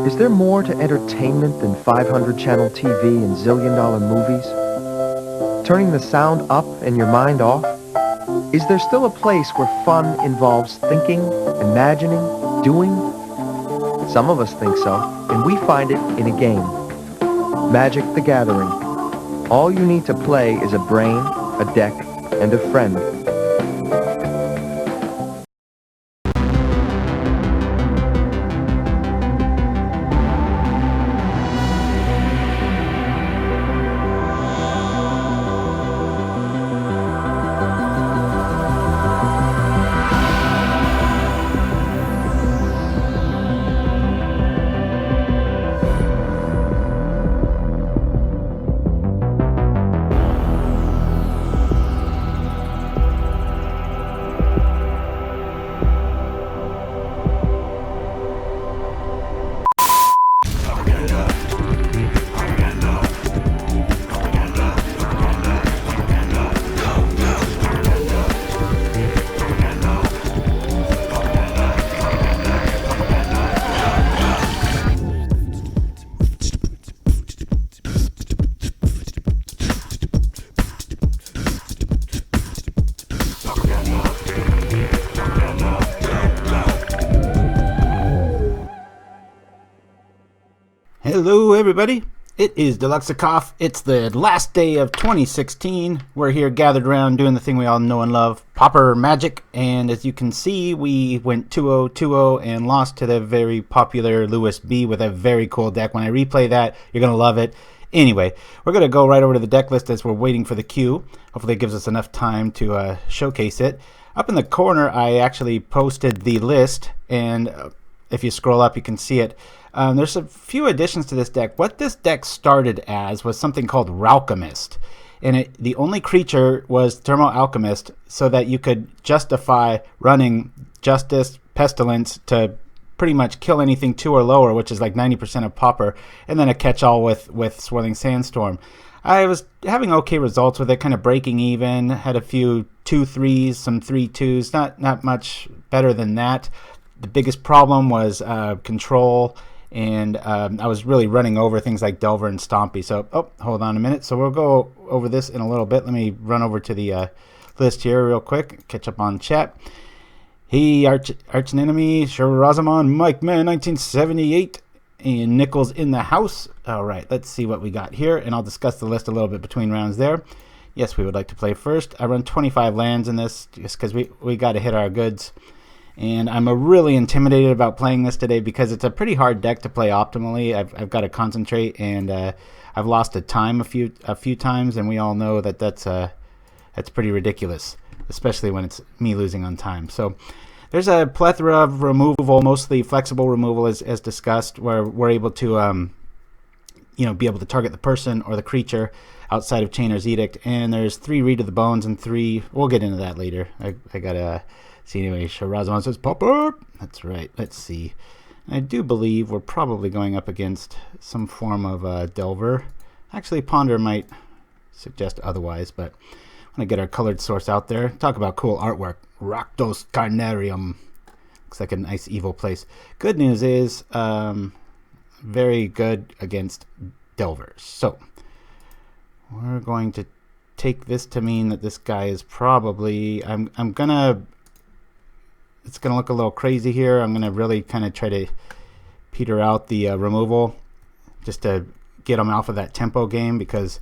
Is there more to entertainment than 500-channel TV and zillion-dollar movies? Turning the sound up and your mind off? Is there still a place where fun involves thinking, imagining, doing? Some of us think so, and we find it in a game. Magic the Gathering. All you need to play is a brain, a deck, and a friend. Hello everybody, it is Deluxecoff. It's the last day of 2016. We're here gathered around doing the thing we all know and love, Pauper Magic, and as you can see we went 2-0, 2-0 and lost to the very popular Lewis B with a very cool deck. When I replay that, you're going to love it. Anyway, we're going to go right over to the deck list as we're waiting for the queue. Hopefully it gives us enough time to showcase it. Up in the corner I actually posted the list, and if you scroll up you can see it. There's a few additions to this deck. What this deck started as was something called Ralchemist, and the only creature was Thermo Alchemist, so that you could justify running Justice, Pestilence to pretty much kill anything 2 or lower, which is like 90% of Pauper, and then a catch-all with Swirling Sandstorm. I was having okay results with it, kind of breaking even, had a few 2-3s, some 3-2s, not much better than that. The biggest problem was control, and I was really running over things like Delver and Stompy. So, hold on a minute. So we'll go over this in a little bit. Let me run over to the list here real quick, catch up on chat. Hey, Arch Enemy, Shirazaman, Mike Man, 1978, and Nichols in the house. All right, let's see what we got here, and I'll discuss the list a little bit between rounds there. Yes, we would like to play first. I run 25 lands in this just because we got to hit our goods. And I'm really intimidated about playing this today because it's a pretty hard deck to play optimally. I've got to concentrate, and I've lost a time a few times, and we all know that that's pretty ridiculous, especially when it's me losing on time. So there's a plethora of removal, mostly flexible removal as discussed, where we're able to be able to target the person or the creature outside of Chainer's Edict. And there's 3 Read of the Bones and 3. We'll get into that later. I gotta. See, anyway, Shirazaman says, Pauper! That's right. Let's see. I do believe we're probably going up against some form of Delver. Actually, Ponder might suggest otherwise, but I want to get our colored source out there. Talk about cool artwork. Rakdos Carnarium. Looks like a nice evil place. Good news is, very good against Delvers. So, we're going to take this to mean that this guy is probably... It's going to look a little crazy here. I'm going to really kind of try to peter out the removal just to get them off of that tempo game, because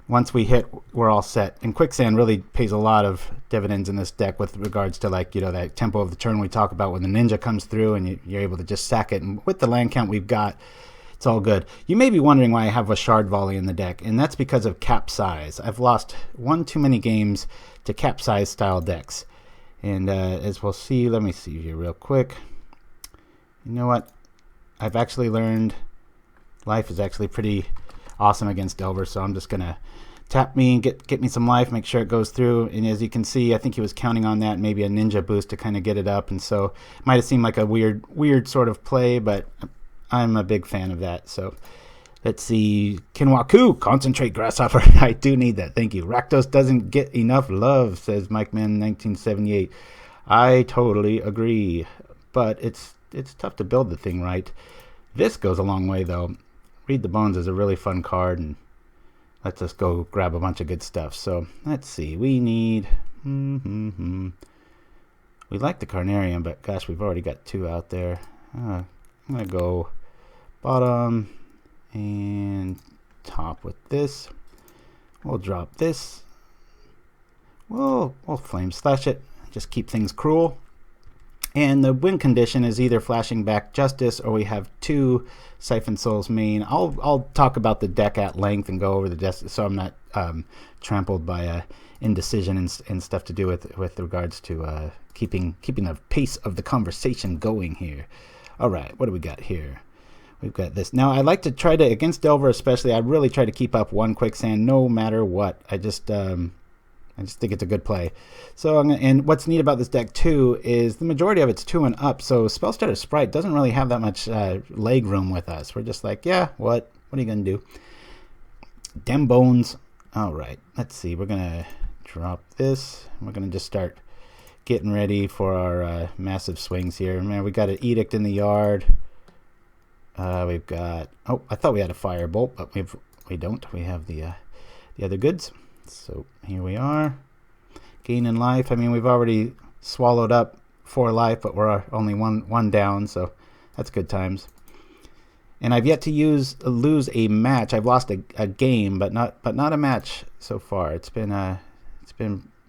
once we hit, we're all set. And Quicksand really pays a lot of dividends in this deck with regards to, like, that tempo of the turn we talk about when the ninja comes through and you're able to just sack it. And with the land count we've got, it's all good. You may be wondering why I have a Shard Volley in the deck, and that's because of cap size. I've lost one too many games to cap size style decks. And as we'll see, let me see here real quick. You know what? I've actually learned life is actually pretty awesome against Delver, so I'm just going to tap me and get me some life, make sure it goes through. And as you can see, I think he was counting on that, maybe a ninja boost to kind of get it up. And so it might have seemed like a weird sort of play, but I'm a big fan of that. So let's see. Kinwaku, concentrate grasshopper. I do need that. Thank you. Rakdos doesn't get enough love, says Mike Man 1978. I totally agree. But it's tough to build the thing right. This goes a long way, though. Read the Bones is a really fun card, and lets us go grab a bunch of good stuff. So let's see. We need... We like the Carnarium, but gosh, we've already got 2 out there. I'm going to go bottom and top with this. We'll drop this. We'll Flame Slash it. Just keep things cruel. And the win condition is either flashing back Justice, or we have 2 Syphon Souls main. I'll talk about the deck at length and go over the Justice, so I'm not trampled by indecision and stuff to do with regards to keeping the pace of the conversation going here. All right, what do we got here? We've got this. Now, I like to try to, against Delver especially, I really try to keep up 1 Quicksand no matter what. I just think it's a good play. So, and what's neat about this deck too is the majority of it's 2 and up. So Spellstutter Sprite doesn't really have that much leg room with us. We're just like, yeah, what are you gonna do? Dem Bones. All right, let's see. We're gonna drop this. We're gonna just start getting ready for our massive swings here. Man, we got an Edict in the yard. We've got. Oh, I thought we had a Firebolt, but we don't. We have the other goods. So here we are, gaining life. I mean, we've already swallowed up 4 life, but we're only one down, so that's good times. And I've yet to lose a match. I've lost a game, but not a match so far. It's been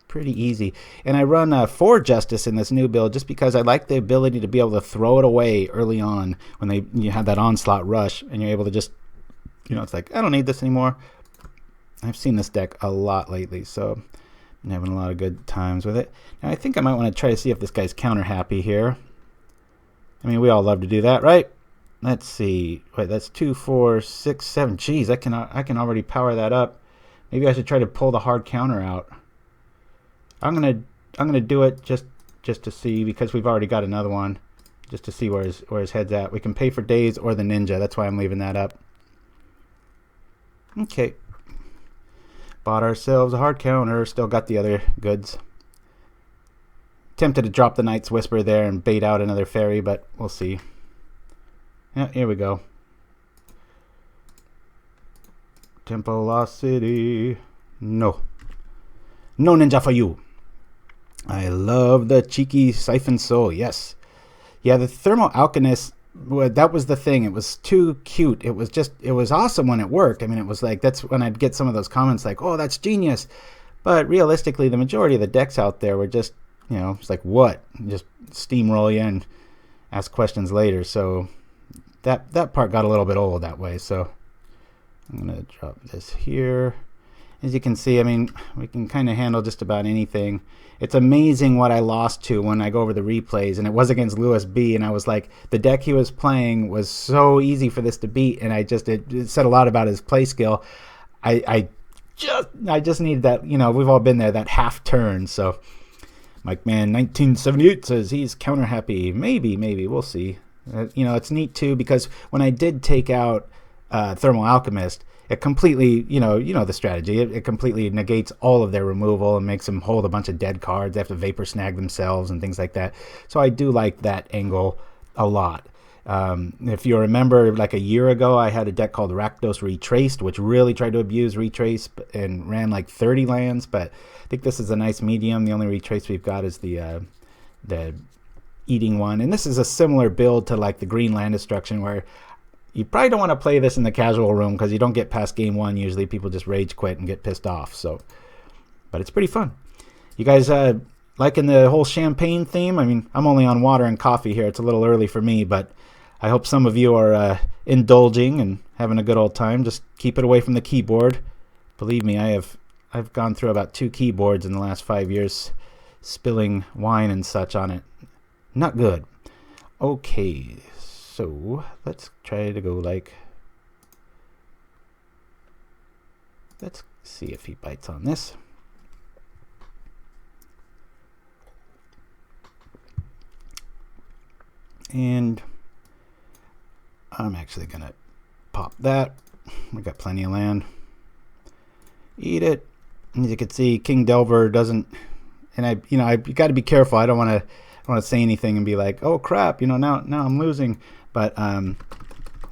pretty easy. And I run 4 Justice in this new build just because I like the ability to be able to throw it away early on when you have that onslaught rush, and you're able to just, it's like, I don't need this anymore. I've seen this deck a lot lately, so I'm having a lot of good times with it. Now, I think I might want to try to see if this guy's counter happy here. I mean, we all love to do that, right? Let's see. Wait, that's 2, 4, 6, 7. Jeez, I can already power that up. Maybe I should try to pull the hard counter out. I'm gonna do it just to see, because we've already got another one, just to see where his head's at. We can pay for Daze or the Ninja. That's why I'm leaving that up. Okay. Bought ourselves a hard counter. Still got the other goods. Tempted to drop the Knight's Whisper there and bait out another fairy, but we'll see. Yeah, here we go. Tempo Lost City. No ninja for you. I love the cheeky Syphon Soul. Yes. Yeah, the Thermal Alchemist, that was the thing. It was too cute. It was awesome when it worked. I mean, it was like, that's when I'd get some of those comments like, oh, that's genius. But realistically, the majority of the decks out there were just, it's like, what? Just steamroll you and ask questions later. So that part got a little bit old that way. So I'm going to drop this here. As you can see, I mean, we can kind of handle just about anything. It's amazing what I lost to when I go over the replays, and it was against Lewis B, and I was like, the deck he was playing was so easy for this to beat, and it said a lot about his play skill. I just needed that, we've all been there, that half turn. So Mike Man 1978 says he's counter happy. Maybe, we'll see. It's neat too, because when I did take out Thermal Alchemist, it completely, the strategy, it completely negates all of their removal and makes them hold a bunch of dead cards. They have to vapor snag themselves and things like that. So I do like that angle a lot. If you remember, like a year ago, I had a deck called Rakdos Retraced, which really tried to abuse Retrace and ran like 30 lands, but I think this is a nice medium. The only Retrace we've got is the Eating one. And this is a similar build to like the Green Land Destruction, where you probably don't want to play this in the casual room because you don't get past game 1. Usually people just rage quit and get pissed off. So, but it's pretty fun. You guys liking the whole champagne theme? I mean, I'm only on water and coffee here. It's a little early for me, but I hope some of you are indulging and having a good old time. Just keep it away from the keyboard. Believe me, I've gone through about 2 keyboards in the last 5 years, spilling wine and such on it. Not good. Okay. So let's try to go like, let's see if he bites on this. And I'm actually going to pop that. We got plenty of land. Eat it. And as you can see, King Delver doesn't, and I got to be careful. I don't want to say anything and be like, oh crap, now I'm losing. But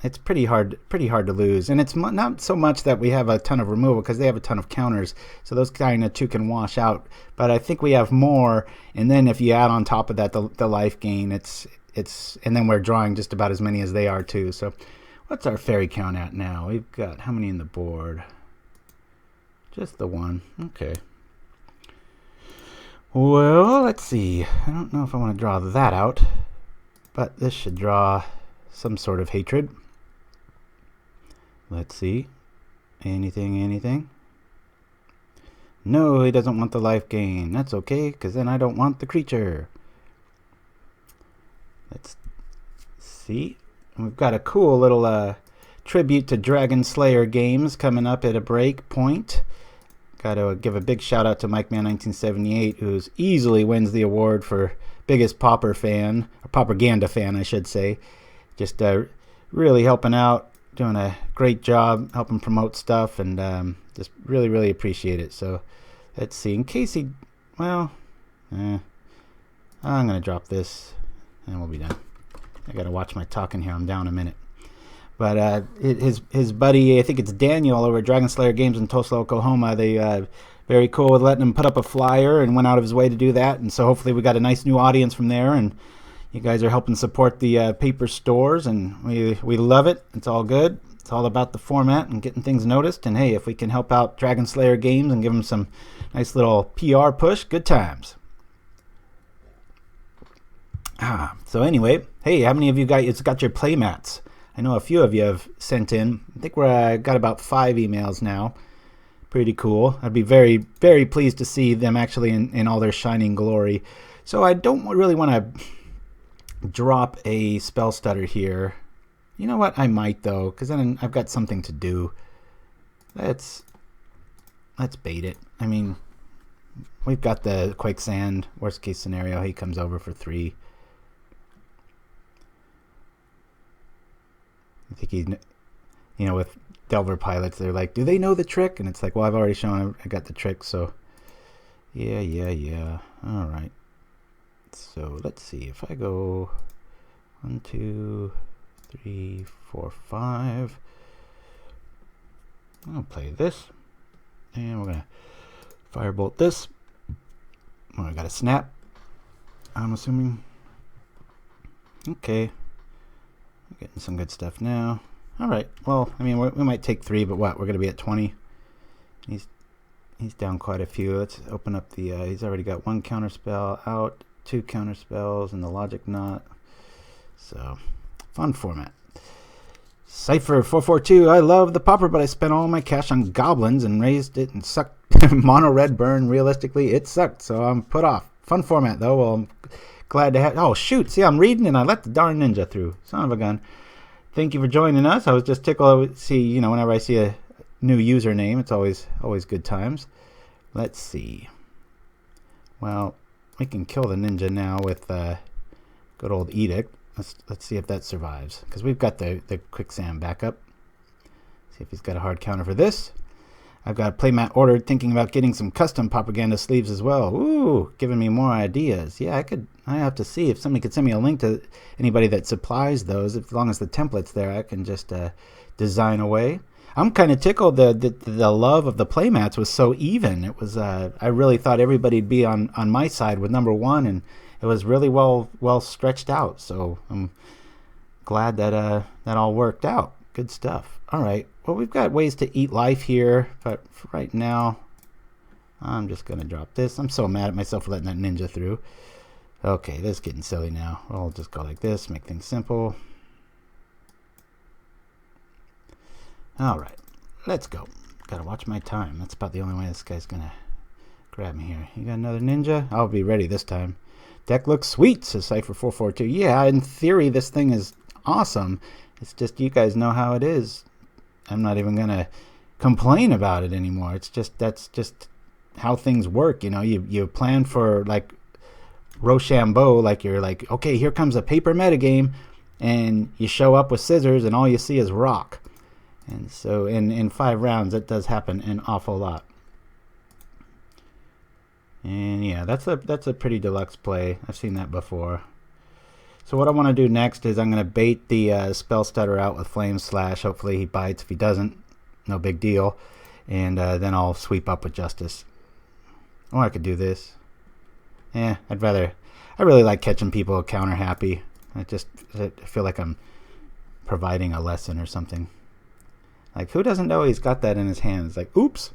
it's pretty hard to lose. And it's not so much that we have a ton of removal, because they have a ton of counters, so those kind of two can wash out. But I think we have more, and then if you add on top of that the life gain, it's and then we're drawing just about as many as they are too. So what's our fairy count at now? We've got how many in the board? Just the one. Okay. Well, let's see. I don't know if I want to draw that out, but this should draw some sort of hatred. Let's see. Anything? No, he doesn't want the life gain. That's okay, because then I don't want the creature. Let's see. We've got a cool little tribute to Dragon Slayer games coming up at a break point. Got to give a big shout out to Mike Man 1978, who easily wins the award for biggest Pauper fan, or Pauperganda fan, I should say. Just really helping out, doing a great job, helping promote stuff, and just really appreciate it. So let's see. In case he, well, I'm gonna drop this, and we'll be done. I gotta watch my talking here. I'm down a minute. But his buddy, I think it's Daniel over at Dragon Slayer Games in Tulsa, Oklahoma. They very cool with letting him put up a flyer and went out of his way to do that. And so hopefully we got a nice new audience from there. And you guys are helping support the paper stores, and we love it. It's all good. It's all about the format and getting things noticed. And hey, if we can help out Dragon Slayer Games and give them some nice little PR push, good times. So anyway, hey, how many of you guys got your playmats? I know a few of you have sent in. I think we're got about 5 emails now. Pretty cool. I'd be very pleased to see them actually in all their shining glory. So I don't really want to drop a spell stutter here. You know what? I might though, because then I've got something to do. Let's bait it. I mean, we've got the Quicksand. Worst case scenario, he comes over for 3. I think he's, with Delver pilots, they're like, do they know the trick? And it's like, well, I've already shown I got the trick, so yeah. All right. So let's see if I go 1, 2, 3, 4, 5. I'll play this, and we're gonna firebolt this. Oh, I got a snap, I'm assuming. Okay. Getting some good stuff now. All right. Well, I mean, we might take 3, but what? We're going to be at 20. He's down quite a few. Let's open up the. He's already got 1 counter spell out, 2 counter spells, and the logic knot. So, fun format. Cypher 442. I love the Pauper, but I spent all my cash on goblins and raised it and sucked. Mono red burn. Realistically, it sucked. So I'm put off. Fun format though. Well, I'm glad to have. Oh shoot! See, I'm reading and I let the darn ninja through. Son of a gun. Thank you for joining us. I was just tickled. See, whenever I see a new username, it's always good times. Let's see. Well, we can kill the ninja now with good old Edict. Let's see if that survives, because we've got the Quicksand backup. See if he's got a hard counter for this. I've got a playmat ordered, thinking about getting some custom Pauperganda sleeves as well. Ooh, giving me more ideas. Yeah, I have to see if somebody could send me a link to anybody that supplies those. As long as the template's there, I can just design away. I'm kind of tickled the love of the playmats was so even. It was I really thought everybody'd be on my side with number 1, and it was really well stretched out. So I'm glad that that all worked out. Good stuff. All right. Well, we've got ways to eat life here, but for right now, I'm just going to drop this. I'm so mad at myself for letting that ninja through. Okay, this is getting silly now. I'll just go like this, make things simple. All right, let's go. Got to watch my time. That's about the only way this guy's going to grab me here. You got another ninja? I'll be ready this time. Deck looks sweet, says Cypher 442. Yeah, in theory, this thing is awesome. It's just you guys know how it is. I'm not even going to complain about it anymore. It's just, that's just how things work. You plan for like Rochambeau, like you're like, okay, here comes a paper metagame, and you show up with scissors and all you see is rock. And so in 5 rounds, that does happen an awful lot. And yeah, that's a pretty deluxe play. I've seen that before. So what I want to do next is I'm going to bait the Spell Stutter out with Flame Slash. Hopefully he bites. If he doesn't, no big deal. And then I'll sweep up with Justice. Or I could do this. I really like catching people counter happy. I feel like I'm providing a lesson or something. Like, who doesn't know he's got that in his hand? It's like, oops.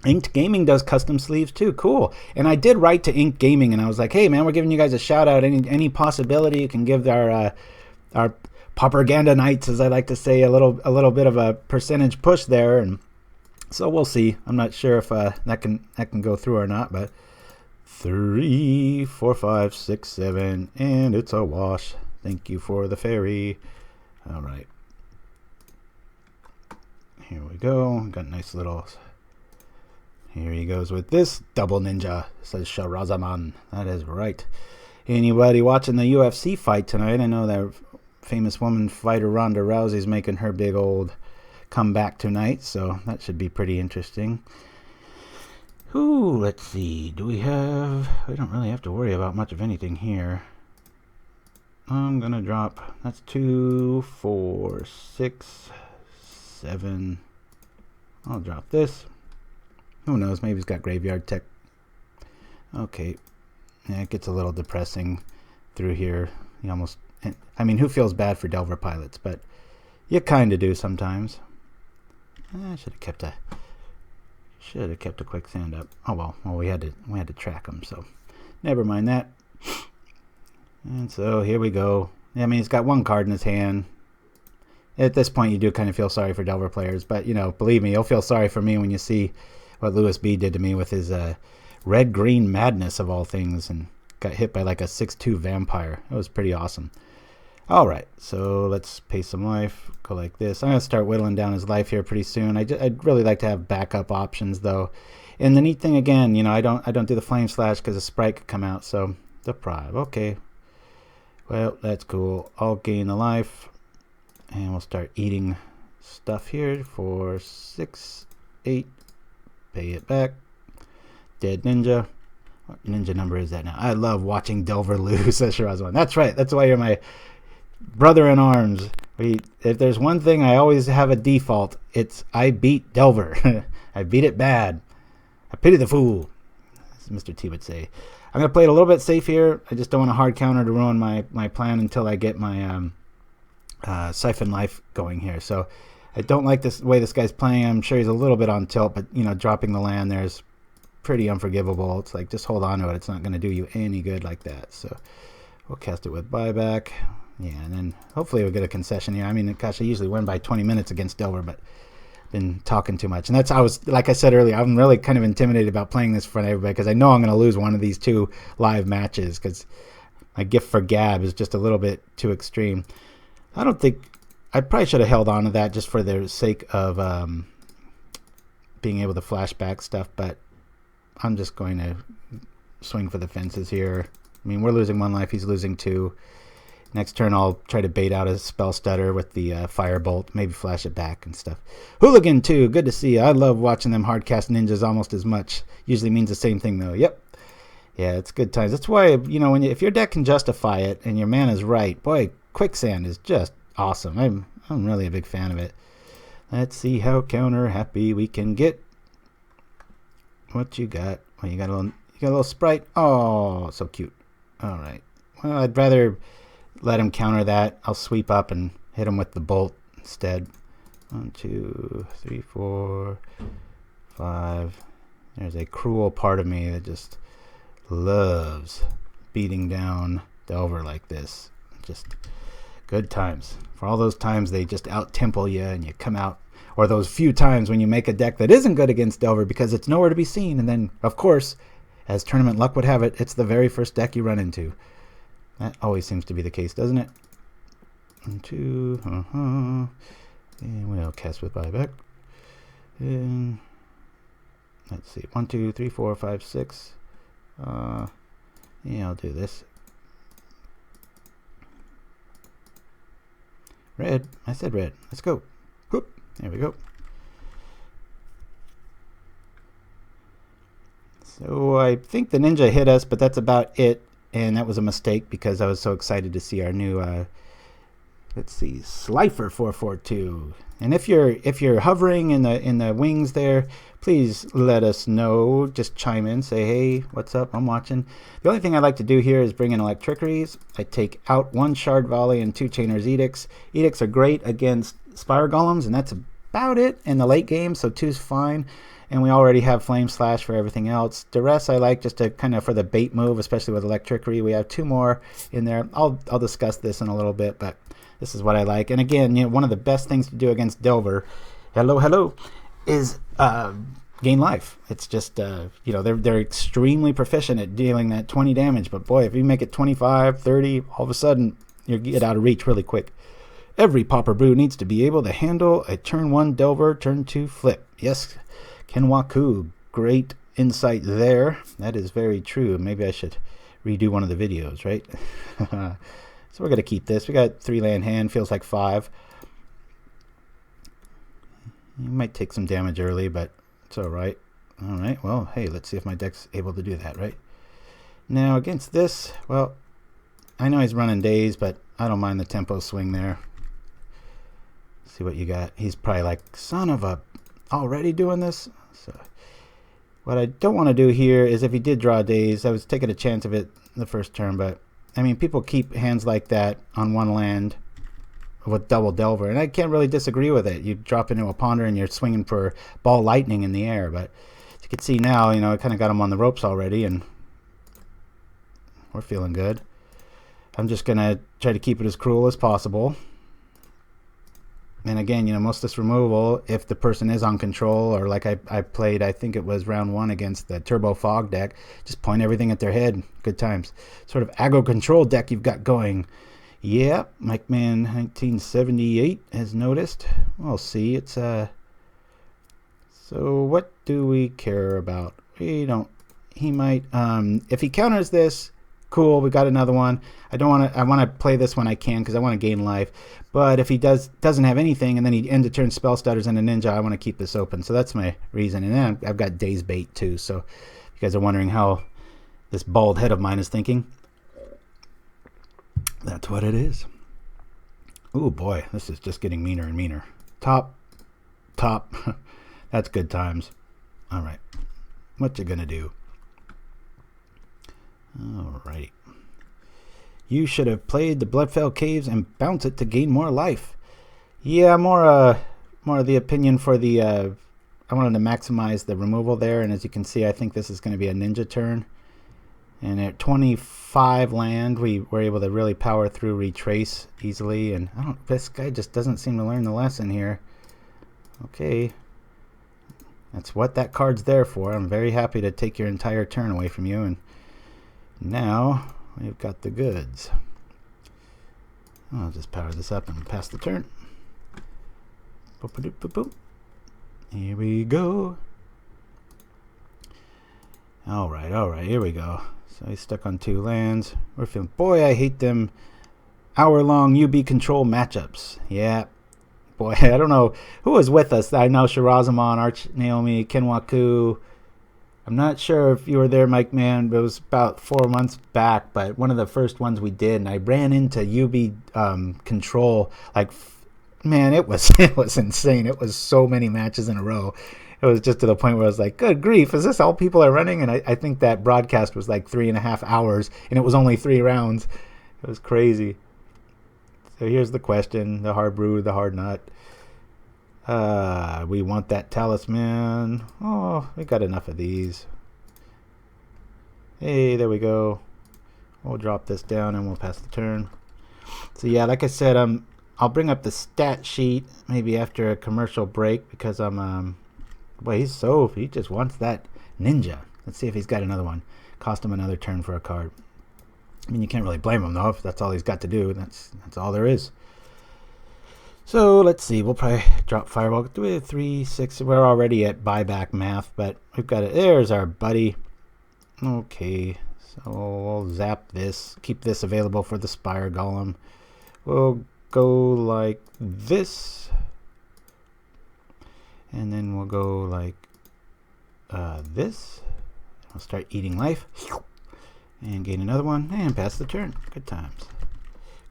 Inked Gaming does custom sleeves too. Cool. And I did write to Inked Gaming and I was like, hey man, we're giving you guys a shout out. Any possibility you can give our Pauperganda Knights, as I like to say, a little bit of a percentage push there, and so we'll see. I'm not sure if that can go through or not, but 3, 4, 5, 6, 7, and it's a wash. Thank you for the fairy. All right, here we go. Got a nice little. Here he goes with this double ninja, says Shahrazaman. That is right. Anybody watching the UFC fight tonight? I know that famous woman fighter Ronda Rousey's making her big old comeback tonight, so that should be pretty interesting. Ooh, let's see. We don't really have to worry about much of anything here. I'm gonna drop. That's 2, 4, 6, 7. I'll drop this. Who knows? Maybe he's got graveyard tech. Okay. Yeah, it gets a little depressing through here. I mean, who feels bad for Delver pilots? But you kind of do sometimes. I should have kept a Quicksand up. Oh well. We had to track him, so never mind that. And so here we go. I mean, he's got one card in his hand. At this point, you do kind of feel sorry for Delver players, but believe me, you'll feel sorry for me when you see what Lewis B did to me with his red-green madness of all things, and got hit by like a 6/2 vampire. It was pretty awesome. All right, so let's pay some life. Go like this. I'm gonna start whittling down his life here pretty soon. I'd really like to have backup options though. And the neat thing again, I don't do the flame slash because a sprite could come out. So deprive. Okay. Well, that's cool. I'll gain a life, and we'll start eating stuff here for 6, 8. Pay it back. Dead ninja. What ninja number is that now? I love watching Delver lose. Says Shirazwan. That's right. That's why you're my brother in arms. If there's one thing I always have a default, it's I beat Delver. I beat it bad. I pity the fool, as Mr. T would say. I'm going to play it a little bit safe here. I just don't want a hard counter to ruin my plan until I get my Syphon Life going here. So I don't like this way this guy's playing. I'm sure he's a little bit on tilt, but dropping the land there is pretty unforgivable. It's like, just hold on to it. It's not going to do you any good like that. So we'll cast it with buyback. Yeah, and then hopefully we'll get a concession here. I mean, gosh, I usually win by 20 minutes against Delver, but been talking too much. And like I said earlier, I'm really kind of intimidated about playing this in front of everybody because I know I'm going to lose one of these 2 live matches because my gift for Gab is just a little bit too extreme. I probably should have held on to that just for the sake of being able to flashback stuff, but I'm just going to swing for the fences here. I mean, we're losing 1 life, he's losing 2. Next turn, I'll try to bait out a Spell Stutter with the Firebolt, maybe flash it back and stuff. Hooligan, too. Good to see you. I love watching them hardcast ninjas almost as much. Usually means the same thing, though. Yep. Yeah, it's good times. That's why, if your deck can justify it and your mana's right, boy, Quicksand is just awesome. I'm really a big fan of it. Let's see how counter happy we can get. What you got? Well, you got a little sprite. Oh, so cute. All right. Well, I'd rather let him counter that. I'll sweep up and hit him with the bolt instead. 1, 2, 3, 4, 5. There's a cruel part of me that just loves beating down Delver like this. Just good times. For all those times they just out-tempo you and you come out, or those few times when you make a deck that isn't good against Delver because it's nowhere to be seen, and then, of course, as tournament luck would have it, it's the very first deck you run into. That always seems to be the case, doesn't it? 1, 2, and we'll cast with buyback. And let's see, 1, 2, 3, 4, 5, 6. Yeah, I'll do this. Red. I said red. Let's go. Whoop. There we go. So I think the ninja hit us, but that's about it. and that was a mistake because I was so excited to see our new let's see, Slifer 442. And if you're hovering in the wings there, please let us know. Just chime in, say, hey, what's up? I'm watching. The only thing I like to do here is bring in Electrickeries. I take out 1 Shard Volley and 2 Chainer's Edicts. Edicts are great against Spire Golems, and that's about it in the late game, so 2's fine. And we already have Flame Slash for everything else. Duress I like just to kind of for the bait move, especially with Electrickery. We have 2 more in there. I'll discuss this in a little bit, but this is what I like. And again, one of the best things to do against Delver, hello, is gain life. It's just, they're extremely proficient at dealing that 20 damage. But boy, if you make it 25, 30, all of a sudden, you get out of reach really quick. Every Pauper Brew needs to be able to handle a turn 1 Delver, turn 2 flip. Yes, Kenwaku, great insight there. That is very true. Maybe I should redo one of the videos, right? So we're going to keep this. We got 3 land hand, feels like 5. You might take some damage early, but it's all right. All right, well, hey, let's see if my deck's able to do that, right? Now, against this, well, I know he's running days, but I don't mind the tempo swing there. See what you got. He's probably like, son of a, already doing this? So what I don't want to do here is if he did draw days, I was taking a chance of it the first turn, but I mean, people keep hands like that on 1 land with double Delver, and I can't really disagree with it. You drop into a Ponder and you're swinging for ball lightning in the air, but as you can see now, I kind of got him on the ropes already, and we're feeling good. I'm just going to try to keep it as cruel as possible. And again, most of this removal, if the person is on control, or like I played, I think it was round 1 against the Turbo Fog deck, just point everything at their head. Good times. Sort of aggro control deck you've got going. Yeah, Mike Man 1978 has noticed. We'll see. It's so what do we care about? We don't. He might if he counters this, cool, we got another one. I want to play this when I can because I want to gain life. But if he doesn't have anything and then he end of turn spell stutters and a ninja, I want to keep this open. So that's my reason. And then I've got Daze Bait too. So if you guys are wondering how this bald head of mine is thinking, that's what it is. Oh boy, this is just getting meaner and meaner. Top. That's good times. All right, what you gonna do? All right. You should have played the Bloodfell Caves and bounce it to gain more life. Yeah, more of the opinion for the. I wanted to maximize the removal there, and as you can see, I think this is going to be a ninja turn. And at 25 land, we were able to really power through retrace easily. And this guy just doesn't seem to learn the lesson here. Okay, that's what that card's there for. I'm very happy to take your entire turn away from you, and now we've got the goods. I'll just power this up and pass the turn. Boop, boop, boop, boop. Here we go. All right, here we go. So he's stuck on 2 lands. We're feeling, boy, I hate them hour-long UB control matchups. Yeah, boy, I don't know who was with us. I know Shirazamon, Arch Naomi, Kenwaku. I'm not sure if you were there, Mike Man, but it was about 4 months back, but one of the first ones we did, and I ran into UB control. Like, man, it was insane. It was so many matches in a row. It was just to the point where I was like, good grief, is this all people are running? And I think that broadcast was like 3.5 hours, and it was only 3 rounds. It was crazy. So here's the question, the hard brew, the hard nut. We want that talisman. Oh, we got enough of these. Hey, there we go. We'll drop this down and we'll pass the turn. So yeah, like I said, I'll bring up the stat sheet maybe after a commercial break because boy, he just wants that ninja. Let's see if he's got another one. Cost him another turn for a card. I mean, you can't really blame him though if that's all he's got to do. That's all there is. So let's see. We'll probably drop Firebolt. 3, 6. We're already at buyback math, but we've got it. There's our buddy. Okay, so we'll zap this. Keep this available for the Spire Golem. We'll go like this, and then we'll go like this. I'll start eating life, And gain another one, and pass the turn. Good times.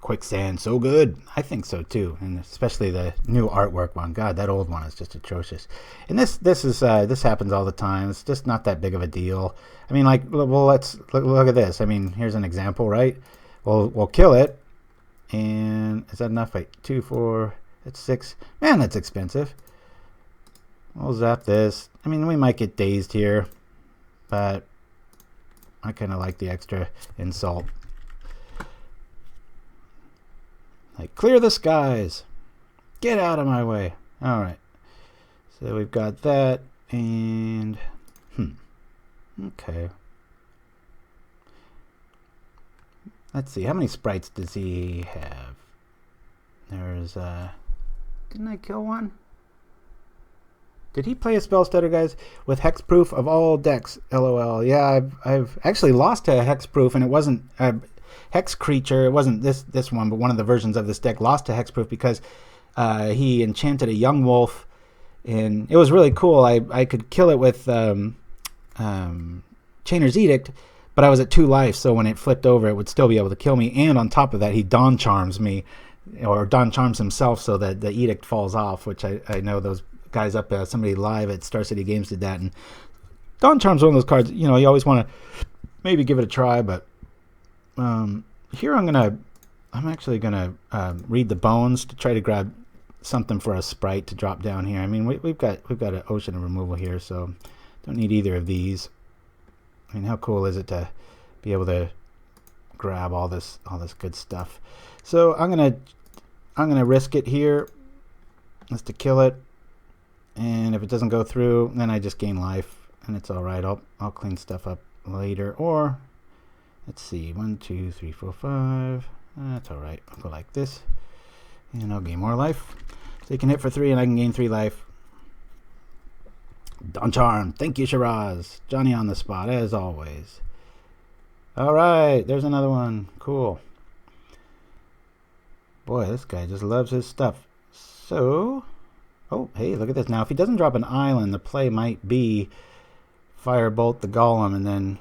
Quicksand, so good. I think so too, and especially the new artwork one. God, that old one is just atrocious. And this happens all the time. It's just not that big of a deal. I mean, like, well, let's look at this. I mean, here's an example, right? We'll kill it, and is that enough? Wait, 2, 4, that's 6. Man, that's expensive. We'll zap this. I mean, we might get dazed here, but I kind of like the extra insult. Like, clear the skies. Get out of my way. All right. So we've got that, and okay. Let's see. How many sprites does he have? There's didn't I kill one? Did he play a spell stutter, guys, with hexproof of all decks? LOL. Yeah, I've actually lost to a hexproof, and it wasn't a hex creature. It wasn't this one, but one of the versions of this deck lost to hexproof because he enchanted a young wolf, and it was really cool. I could kill it with Chainer's Edict, but I was at 2 life, so when it flipped over, it would still be able to kill me. And on top of that, he Dawn Charms me, or Dawn Charms himself, so that the Edict falls off, which I know those guys up somebody live at Star City Games did that. And Dawn Charm's one of those cards, you know, you always want to maybe give it a try, but here I'm actually gonna read the bones to try to grab something for a sprite to drop down here. I mean, we've got an ocean of removal here, so don't need either of these. I mean, how cool is it to be able to grab all this good stuff? So I'm gonna risk it here, just to kill it. And if it doesn't go through, then I just gain life, and it's all right. I'll clean stuff up later. Or let's see, 1, 2, 3, 4, 5. That's all right. I'll go like this, and I'll gain more life. So you can hit for 3, and I can gain 3 life. Dawn Charm. Thank you, Shiraz. Johnny on the spot, as always. All right, there's another one. Cool. Boy, this guy just loves his stuff. So, oh, hey, look at this. Now, if he doesn't drop an island, the play might be Firebolt the Golem and then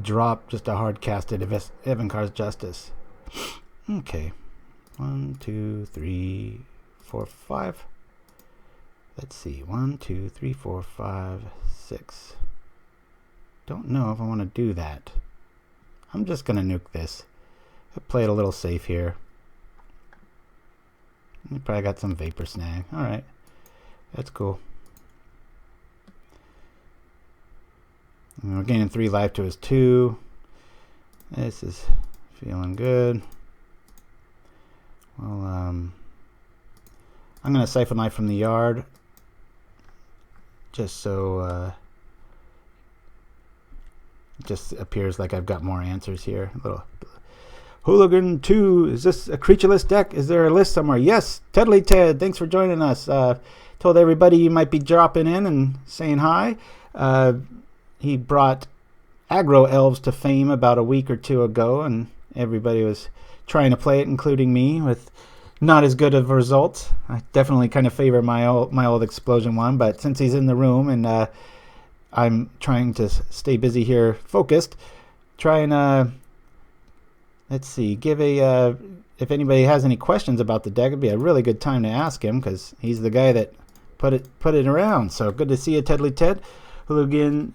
drop just a hard-casted Evincar's Justice. Okay. 1, 2, 3, 4, 5. Let's see. 1, 2, 3, 4, 5, 6. Don't know if I want to do that. I'm just going to nuke this. I play it a little safe here. You probably got some Vapor Snag. Alright. That's cool. And we're gaining 3 life to his 2. This is feeling good. Well, I'm going to Syphon Life from the yard. Just so it just appears like I've got more answers here. A little Hooligan 2, is this a creatureless deck? Is there a list somewhere? Yes, Tedly Ted, thanks for joining us. Told everybody you might be dropping in and saying hi. He brought aggro elves to fame about a week or 2 ago, and everybody was trying to play it, including me, with not as good of results. I definitely kind of favor my old explosion one, but since he's in the room and I'm trying to stay busy here, focused, try and let's see, give a if anybody has any questions about the deck, it'd be a really good time to ask him because he's the guy that put it around. So good to see you, Tedly Ted. Hooligan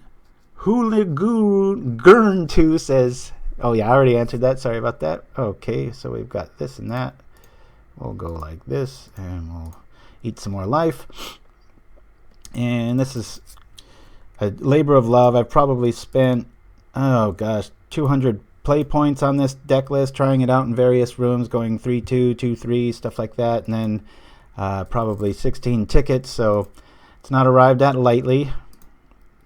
2 says, oh yeah, I already answered that. Sorry about that. Okay, so we've got this and that. We'll go like this, and we'll eat some more life. And this is a labor of love. I've probably spent, oh gosh, 200 play points on this deck list, trying it out in various rooms, going 3-2, 2-3, stuff like that, and then probably 16 tickets, so it's not arrived at lightly.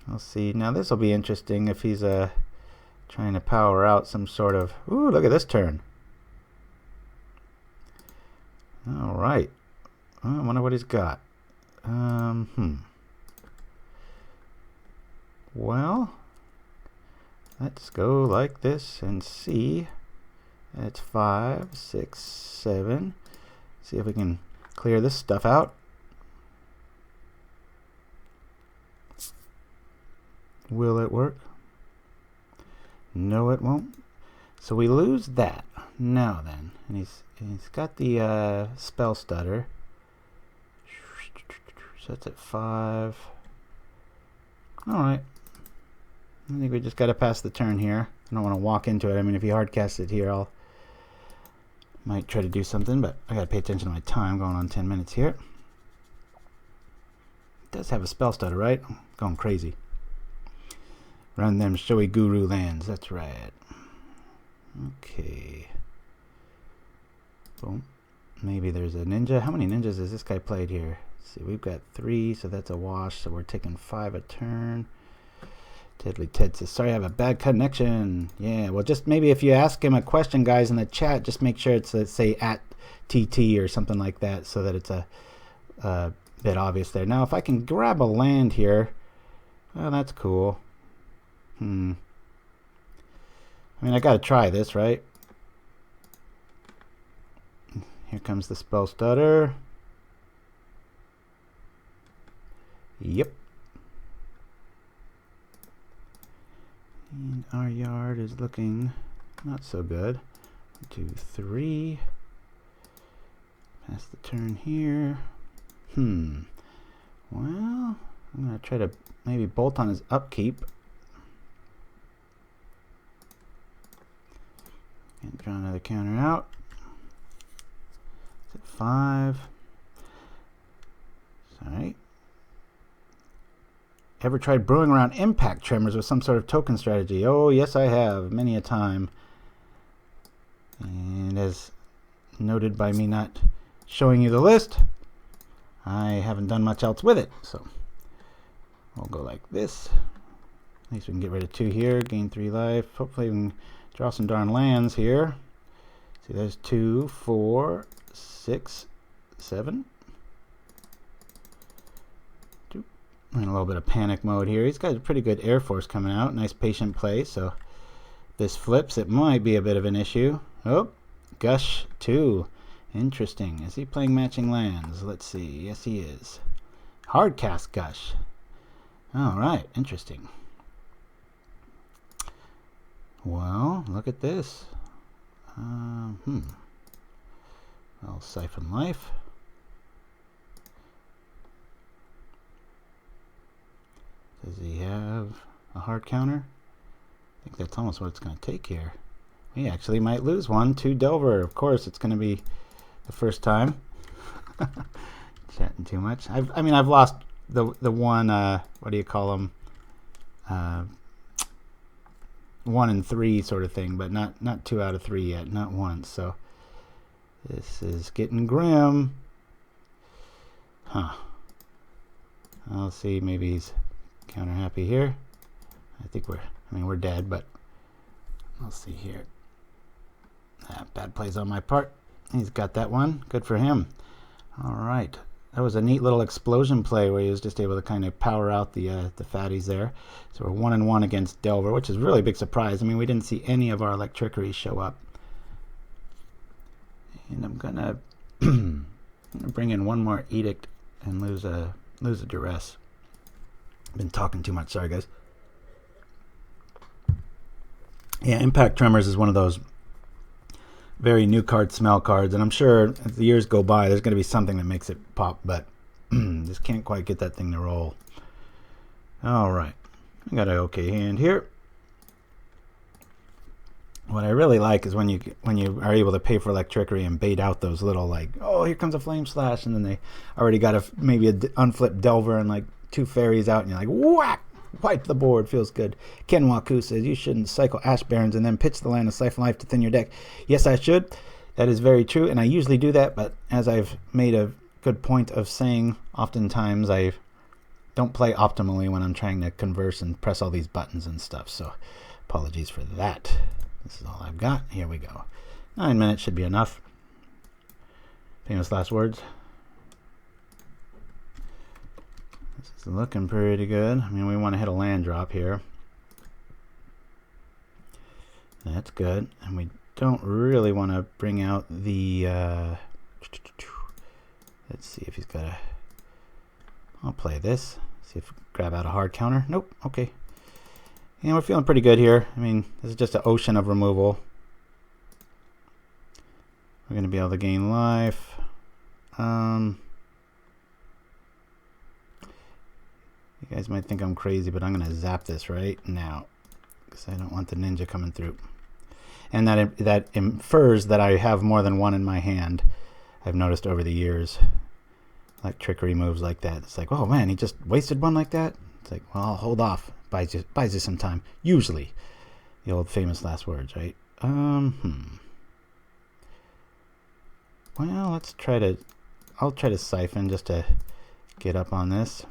We'll see. Now this will be interesting if he's trying to power out some sort of, ooh, look at this turn. All right. I wonder what he's got. Well, let's go like this and see. That's 5, 6, 7. See if we can clear this stuff out. Will it work? No, it won't. So we lose that. Now then. And he's got the spell stutter. So that's at 5. Alright. I think we just got to pass the turn here. I don't want to walk into it. I mean, if he hardcasts it here, I'll might try to do something, but I got to pay attention to my time. Going on 10 minutes here. It does have a spell stutter, right? I'm going crazy. Run them showy guru lands. That's right. Okay. Boom. Maybe there's a ninja. How many ninjas has this guy played here? Let's see, we've got 3, so that's a wash. So we're taking 5 a turn. Deadly Ted says, sorry, I have a bad connection. Yeah, well, just maybe if you ask him a question, guys, in the chat, just make sure it's, say, at TT or something like that, so that it's a bit obvious there. Now, if I can grab a land here, well, that's cool. I mean, I got to try this, right? Here comes the spell stutter. Yep. And our yard is looking not so good. 1, 2, 3. Pass the turn here. Well, I'm going to try to maybe bolt on his upkeep. And draw another counter out. It's at 5. Alright. Ever tried brewing around impact tremors with some sort of token strategy? Oh, yes, I have, many a time. And as noted by me not showing you the list, I haven't done much else with it. So we'll go like this. At least we can get rid of 2 here, gain 3 life. Hopefully we can draw some darn lands here. See, there's 2, 4, 6, 7. In a little bit of panic mode here. He's got a pretty good Air Force coming out. Nice patient play. So this flips. It might be a bit of an issue. Oh, Gush 2. Interesting. Is he playing matching lands? Let's see. Yes, he is. Hardcast Gush. All right. Interesting. Well, look at this. Well, Syphon Life. Does he have a hard counter? I think that's almost what it's going to take here. We actually might lose one to Delver. Of course, it's going to be the first time. Chatting too much. I've lost the one. What do you call them? 1 and 3 sort of thing, but not 2 out of 3 yet. Not once. So this is getting grim. Huh. I'll see. Maybe he's counter happy here. I think we're dead, but I'll see here. Bad plays on my part. He's got that one. Good for him. All right. That was a neat little explosion play where he was just able to kind of power out the fatties there. So we're 1-1 against Delver, which is really a big surprise. I mean, we didn't see any of our Electrickery show up. And I'm gonna bring in one more Edict and lose a Duress. Been talking too much, sorry guys. Yeah, Impact Tremors is one of those very new card smell cards, and I'm sure as the years go by there's going to be something that makes it pop, but just can't quite get that thing to roll. Alright, I got an okay hand here. What I really like is when you are able to pay for Electrickery and bait out those little, like, oh, here comes a Flame Slash, and then they already got maybe a unflipped Delver and like 2 fairies out, and you're like, whack! Wipe the board. Feels good. Ken Waku says, you shouldn't cycle Ash Barrens and then pitch the land of Syphon Life to thin your deck. Yes, I should. That is very true, and I usually do that, but as I've made a good point of saying, oftentimes I don't play optimally when I'm trying to converse and press all these buttons and stuff, so apologies for that. This is all I've got. Here we go. 9 minutes should be enough. Famous last words. This is looking pretty good. I mean, we want to hit a land drop here. That's good. And we don't really want to bring out the... let's see if he's got a... I'll play this. See if we grab out a hard counter. Nope. Okay. And we're feeling pretty good here. I mean, this is just an ocean of removal. We're going to be able to gain life. You guys might think I'm crazy, but I'm going to zap this right now, because I don't want the ninja coming through. And that infers that I have more than one in my hand. I've noticed over the years. Electrickery moves like that. It's like, oh man, he just wasted one like that? It's like, well, I'll hold off. Buys you some time. Usually. The old famous last words, right? Well, let's try to... I'll try to siphon just to get up on this.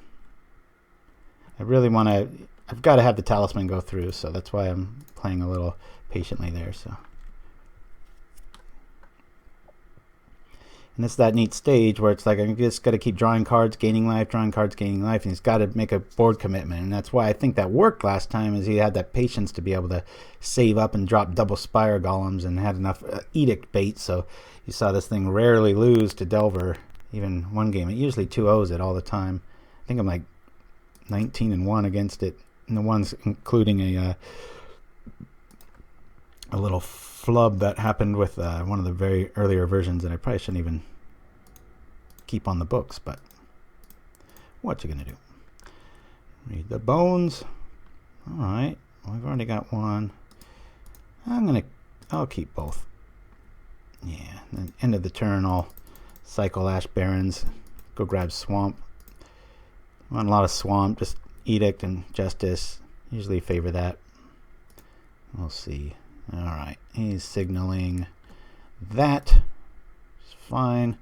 I really want to... I've got to have the talisman go through, so that's why I'm playing a little patiently there, so... And it's that neat stage where it's like I just got to keep drawing cards, gaining life, drawing cards, gaining life, and he's got to make a board commitment. And that's why I think that worked last time, is he had that patience to be able to save up and drop double spire golems and had enough edict bait. So you saw this thing rarely lose to Delver, even one game. It usually 2-0s it all the time. I think I'm like 19-1 against it, and the ones including a little flub that happened with one of the very earlier versions that I probably shouldn't even keep on the books, but what you gonna do? Read the bones. Alright, well, we've already got one. I'll keep both. Yeah, then end of the turn I'll cycle Ash Barrens, go grab Swamp. I want a lot of Swamp, just Edict and Justice. Usually favor that. We'll see. Alright, he's signaling that. It's fine.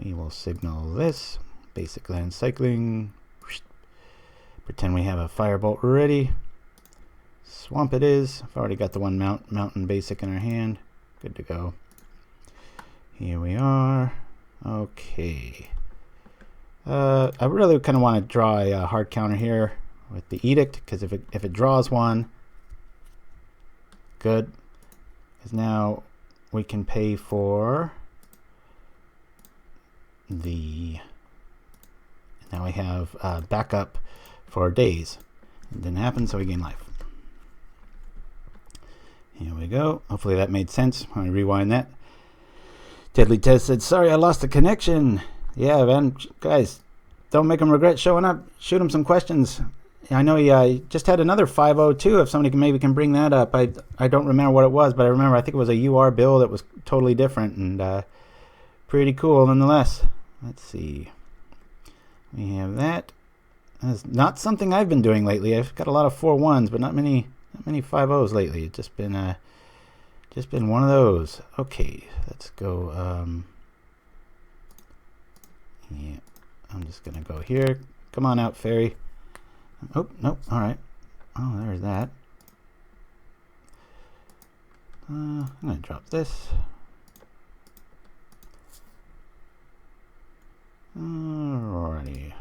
We will signal this. Basic land cycling. Pretend we have a Firebolt ready. Swamp it is. I've already got the one mountain basic in our hand. Good to go. Here we are. Okay. I really kind of want to draw a hard counter here with the Edict, because if it draws one, good, because now we can pay for the... Now we have backup for days. It didn't happen, so we gain life. Here we go. Hopefully that made sense. Let me rewind that. Deadly Tez said, sorry I lost the connection. Yeah, man, guys, don't make him regret showing up. Shoot him some questions. I know he just had another 502. If somebody can bring that up. I don't remember what it was, but I remember I think it was a UR bill that was totally different and pretty cool nonetheless. Let's see. We have that. That's not something I've been doing lately. I've got a lot of 4-1s, but not many 5-0s lately. It's just been one of those. Okay, let's go. Yeah, I'm just gonna go here. Come on out, Faerie. Oh, nope. All right. Oh, there's that. I'm gonna drop this. Alrighty.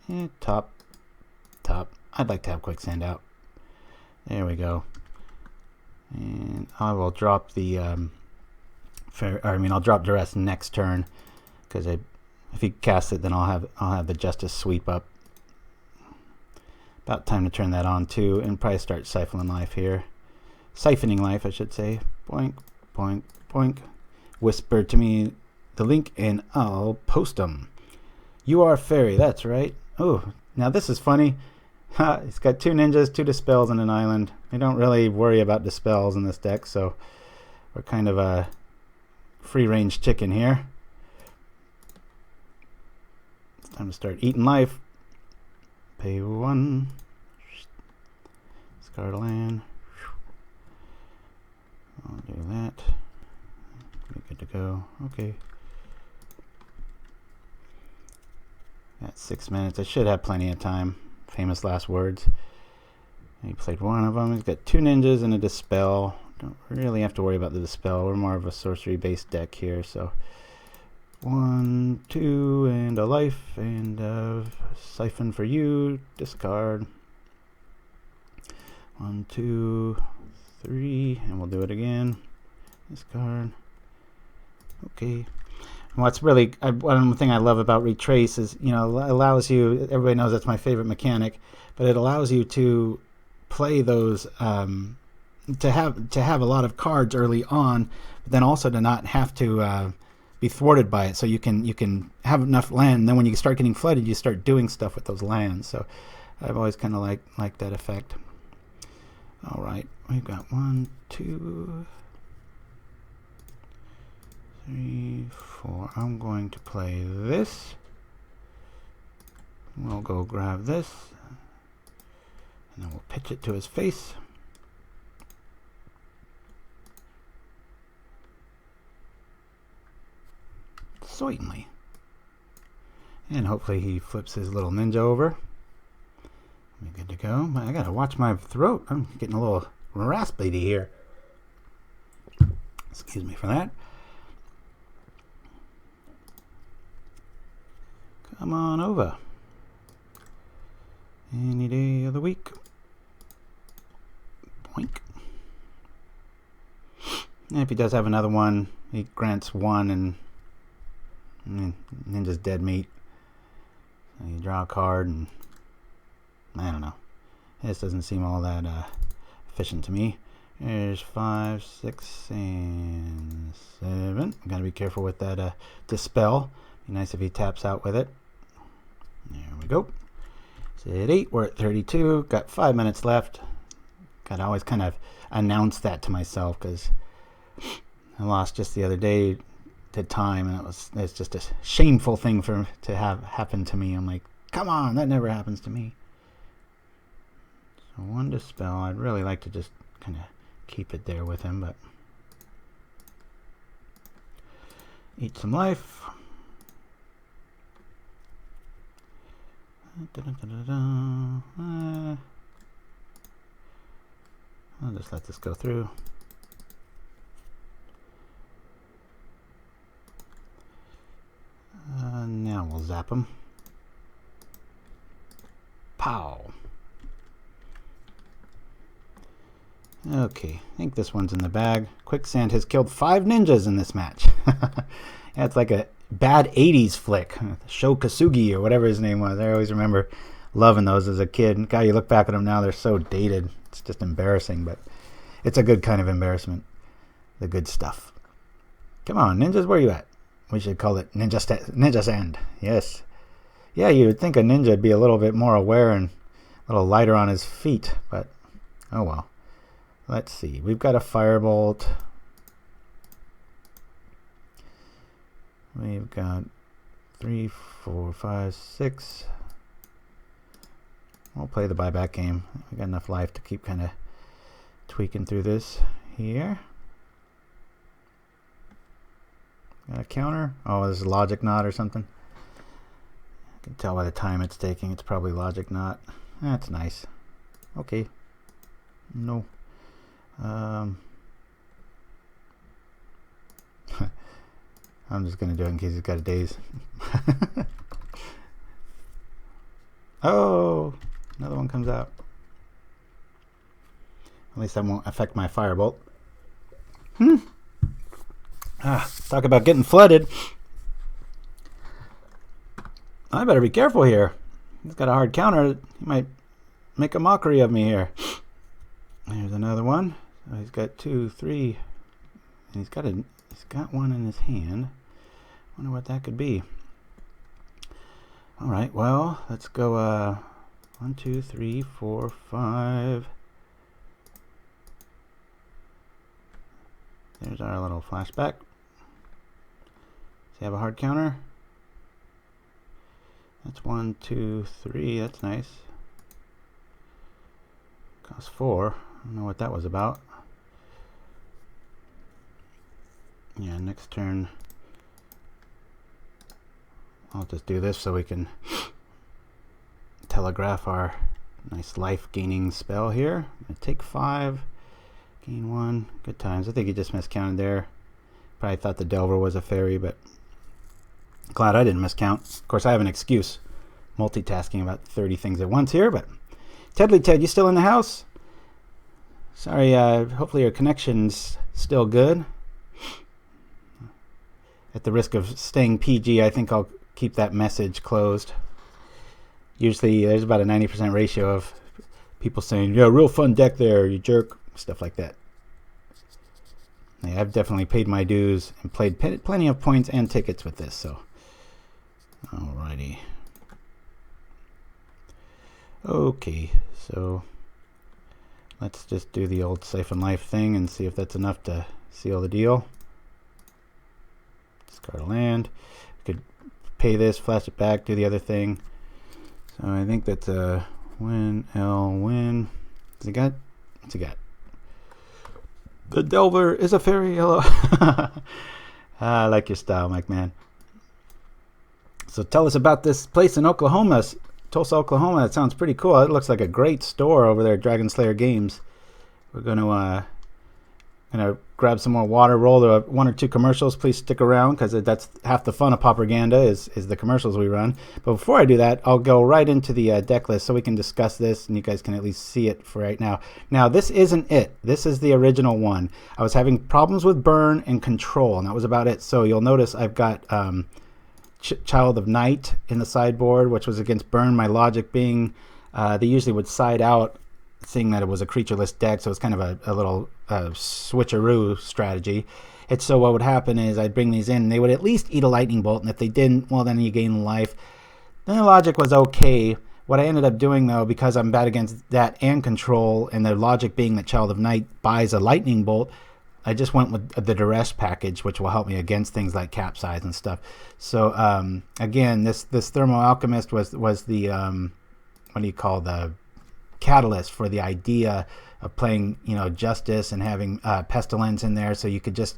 Yeah, top. I'd like to have Quicksand out. There we go. And I will drop the I'll drop Duress next turn, because if he casts it, then I'll have the Justice sweep up. About time to turn that on too, and probably start siphoning life here. Siphoning life, I should say. Boink, boink, boink. Whisper to me the link and I'll post them. You are Faerie, that's right. Oh, now this is funny. He's got 2 ninjas, 2 dispels, and an island. We don't really worry about dispels in this deck, so we're kind of a free-range chicken here. It's time to start eating life. Pay 1. Discard a land. I'll do that. We're good to go. Okay. Got 6 minutes. I should have plenty of time. Famous last words. He played one of them. He's got 2 ninjas and a dispel. Don't really have to worry about the dispel. We're more of a sorcery-based deck here, so 1, 2, and a life, and a siphon for you. Discard. 1, 2, 3, and we'll do it again. Discard. Okay. What's really one thing I love about Retrace is, you know, it allows you, everybody knows that's my favorite mechanic, but it allows you to play those, to have a lot of cards early on, but then also to not have to be thwarted by it. So you can have enough land, and then when you start getting flooded, you start doing stuff with those lands. So I've always kind of liked that effect. All right, we've got 1, 2, 3, 4. I'm going to play this. We'll go grab this, and then we'll pitch it to his face. Certainly. And hopefully he flips his little ninja over. We're good to go. I gotta watch my throat. I'm getting a little raspy here. Excuse me for that. Come on over. Any day of the week. Boink. And if he does have another one, he grants 1 and Ninja's dead meat. So you draw a card, and I don't know. This doesn't seem all that efficient to me. There's 5, 6, and 7. Gotta be careful with that dispel. Be nice if he taps out with it. There we go. It's at 8. We're at 32. Got 5 minutes left. Gotta always kind of announce that to myself, because I lost just the other day to time, and it's just a shameful thing to have happen to me. I'm like, come on, that never happens to me. So 1 dispel. I'd really like to just kind of keep it there with him, but eat some life. I'll just let this go through. Now we'll zap him. Pow. Okay, I think this one's in the bag. Quicksand has killed 5 ninjas in this match. Yeah, it's like a bad 80s flick. Sho Kasugi or whatever his name was. I always remember loving those as a kid. God, you look back at them now, they're so dated. It's just embarrassing, but it's a good kind of embarrassment. The good stuff. Come on, ninjas, where you at? We should call it Ninja Sand. Yes. Yeah, you would think a ninja would be a little bit more aware and a little lighter on his feet, but oh well. Let's see. We've got a Firebolt. We've got 3, 4, 5, 6. We'll play the buyback game. We've got enough life to keep kind of tweaking through this here. Got a counter. Oh, this is Logic Knot or something. I can tell by the time it's taking. It's probably Logic Knot. That's nice. Okay. No. I'm just going to do it in case he's got a daze. Oh, another one comes out. At least that won't affect my Firebolt. Talk about getting flooded. I better be careful here. He's got a hard counter. He might make a mockery of me here. There's another one. So he's got 2, 3. And he's got one in his hand. Wonder what that could be. All right, well, let's go 1, 2, 3, 4, 5. There's our little flashback. Does he have a hard counter? That's 1, 2, 3. That's nice. Cost 4. I don't know what that was about. Yeah, next turn I'll just do this so we can telegraph our nice life gaining spell here. Take 5, gain 1. Good times. I think he just miscounted there. Probably thought the Delver was a fairy, but glad I didn't miscount. Of course, I have an excuse. Multitasking about 30 things at once here, but Tedly Ted, you still in the house? Sorry, hopefully your connection's still good. at the risk of staying PG, I think I'll keep that message closed. Usually there's about a 90% ratio of people saying, yeah, real fun deck there, you jerk, stuff like that. Yeah, I've definitely paid my dues and played plenty of points and tickets with this, so. Alrighty. Okay, so let's just do the old Syphon Life thing and see if that's enough to seal the deal. Discard a land. Could pay this, flash it back, do the other thing. So I think that's a win, L, win. What's he got? What's he got? The Delver is a fairy yellow. I like your style, Mike Man. So tell us about this place in Oklahoma, Tulsa, Oklahoma. It sounds pretty cool. It looks like a great store over there at Dragon Slayer Games. We're going to grab some more water, roll the 1 or 2 commercials. Please stick around because that's half the fun of Pauperganda is the commercials we run. But before I do that, I'll go right into the deck list so we can discuss this and you guys can at least see it for right now. Now, this isn't it. This is the original one. I was having problems with burn and control, and that was about it. So you'll notice I've got Child of Night in the sideboard, which was against burn. My logic being they usually would side out, seeing that it was a creatureless deck, so it's kind of a little switcheroo strategy. And so what would happen is I'd bring these in, and they would at least eat a lightning bolt, and if they didn't, well, then you gain life. Then the logic was okay. What I ended up doing, though, because I'm bad against that and control, and the logic being that Child of Night buys a lightning bolt, I just went with the Duress package, which will help me against things like capsize and stuff. So again, this Thermo Alchemist was the what do you call, the catalyst for the idea of playing, Justice and having Pestilence in there, so you could just,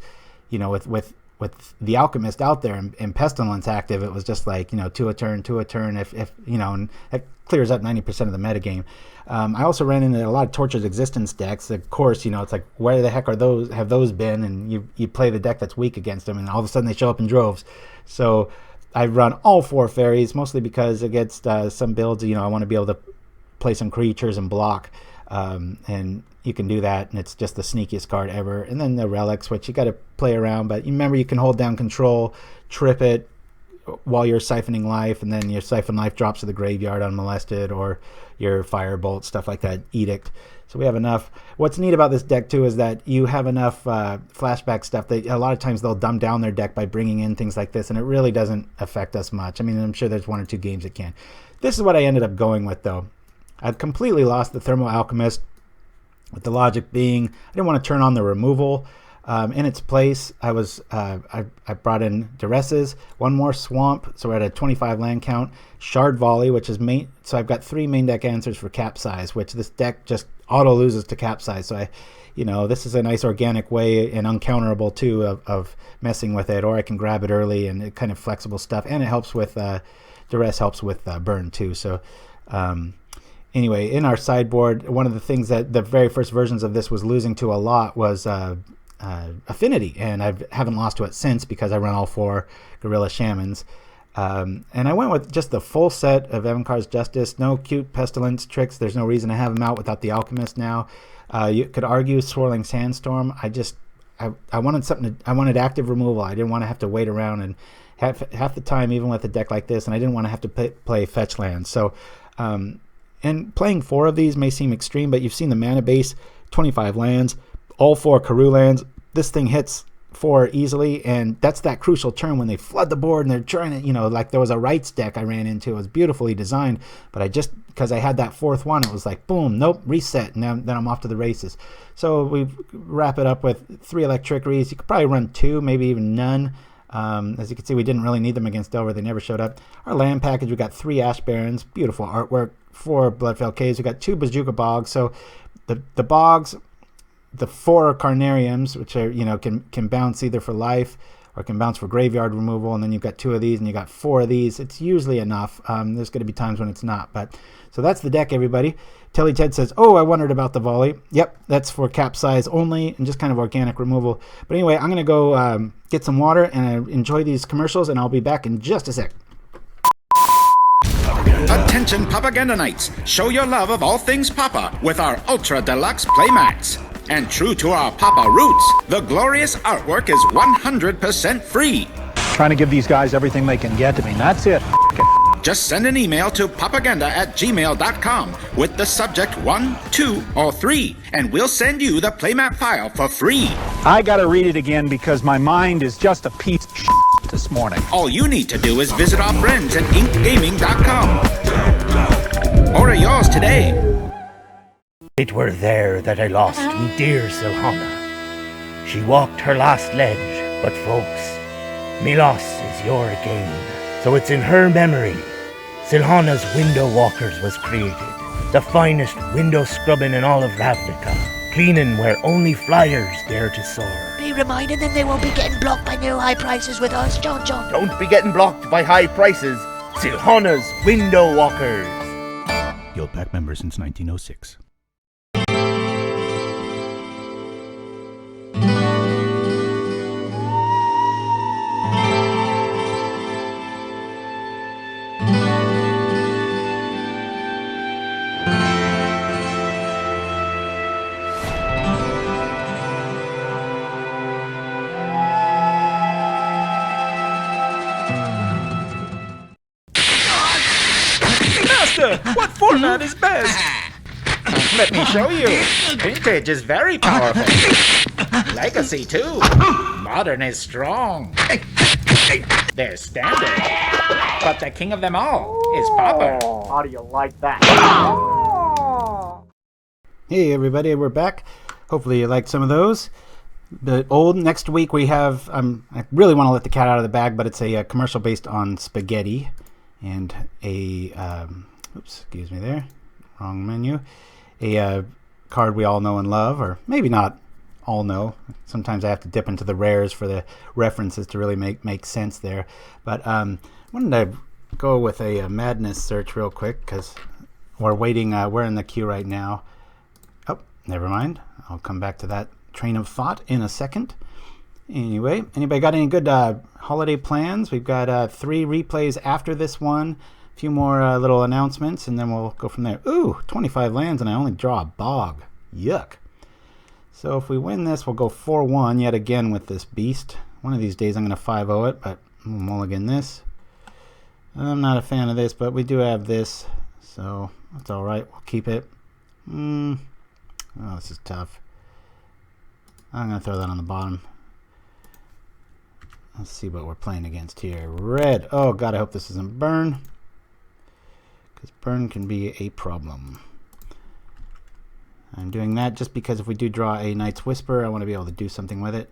with the Alchemist out there and Pestilence active, it was just like, 2 a turn, if and that clears up 90% of the metagame. I also ran into a lot of Tortured Existence decks. Of course, it's like, where the heck have those been? And you play the deck that's weak against them, and all of a sudden they show up in droves. So I run all 4 fairies, mostly because against some builds, I want to be able to play some creatures and block, and you can do that, and it's just the sneakiest card ever. And then the relics, which you got to play around, but you remember you can hold down control, trip it while you're siphoning life, and then your Syphon Life drops to the graveyard unmolested, or your Firebolt, stuff like that, Edict. So we have enough. What's neat about this deck too is that you have enough flashback stuff that a lot of times they'll dumb down their deck by bringing in things like this, and it really doesn't affect us much. I mean, I'm sure there's 1 or 2 games it can. This is what I ended up going with, though. I've completely lost the Thermo Alchemist, with the logic being I didn't want to turn on the removal. In its place, I brought in Duresses, 1 more Swamp, so we're at a 25 land count. Shard Volley, which is main, so I've got 3 main deck answers for Capsize, which this deck just auto loses to Capsize. So this is a nice organic way and uncounterable too of messing with it, or I can grab it early and it kind of flexible stuff, and it helps with Duress helps with burn too. So. Anyway, in our sideboard, one of the things that the very first versions of this was losing to a lot was Affinity, and I haven't lost to it since because I run all 4 Gorilla Shamans. And I went with just the full set of Evincar's Justice. No cute Pestilence tricks. There's no reason to have them out without the Alchemist now. You could argue Swirling Sandstorm. I wanted something. I wanted active removal. I didn't want to have to wait around and half the time, even with a deck like this, and I didn't want to have to play fetch lands. So. And playing 4 of these may seem extreme, but you've seen the mana base, 25 lands, all 4 Karoo lands. This thing hits 4 easily, and that's that crucial turn when they flood the board and they're trying to, like there was a Rights deck I ran into. It was beautifully designed, but because I had that 4th one, it was like, boom, nope, reset, and then I'm off to the races. So we wrap it up with 3 Electrickeries. You could probably run 2, maybe even none. As you can see, we didn't really need them against Delver. They never showed up. Our land package, we got 3 Ash Barrens, beautiful artwork, 4 Bloodfell Caves. We got 2 Bojuka Bogs. So the Bogs, the 4 Carnariums, which are, can bounce either for life or can bounce for graveyard removal, and then you've got 2 of these and you got 4 of these. It's usually enough. There's going to be times when it's not, but so that's the deck, everybody. Telly Ted says, oh, I wondered about the volley. Yep, that's for Capsize only and just kind of organic removal. But anyway, I'm going to go get some water and enjoy these commercials, and I'll be back in just a sec. Attention Pauperganda Knights, show your love of all things Pauper with our Ultra Deluxe Playmats. And true to our Pauper roots, the glorious artwork is 100% free. trying to give these guys everything they can get to me. That's it. Just send an email to pauperganda@gmail.com with the subject 1, 2, or 3, and we'll send you the playmat file for free. I gotta read it again because my mind is just a piece of shit this morning. All you need to do is visit our friends at inkgaming.com. Order yours today. It were there that I lost me dear Silhana. She walked her last ledge, but folks, me loss is your gain. So it's in her memory Silhana's Window Walkers was created. The finest window scrubbing in all of Ravnica. Cleaning where only flyers dare to soar. Be reminding them they won't be getting blocked by new high prices with us, John. Don't be getting blocked by high prices. Silhana's Window Walkers. Guild Pack member since 1906. What format is best? Let me show you. Vintage is very powerful. Legacy too. Modern is strong. They're standard. But the king of them all is Pauper. How do you like that? Hey everybody, we're back. Hopefully you liked some of those. The old next week we have, I really want to let the cat out of the bag, but it's a commercial based on spaghetti and a, oops, excuse me there, wrong menu. A card we all know and love, or maybe not all know. Sometimes I have to dip into the rares for the references to really make sense there. But I wanted to go with a madness search real quick because we're waiting. We're in the queue right now. Oh, never mind. I'll come back to that train of thought in a second. Anyway, anybody got any good holiday plans? We've got 3 replays after this one. A few more little announcements, and then we'll go from there. Ooh, 25 lands, and I only draw a bog. Yuck. So if we win this, we'll go 4-1 yet again with this beast. One of these days I'm going to 5-0 it, but we'll mulligan this. I'm not a fan of this, but we do have this, so that's all right. We'll keep it. Oh, this is tough. I'm going to throw that on the bottom. Let's see what we're playing against here. Red. Oh, God, I hope this isn't burn. Because burn can be a problem. I'm doing that just because if we do draw a Knight's Whisper, I want to be able to do something with it.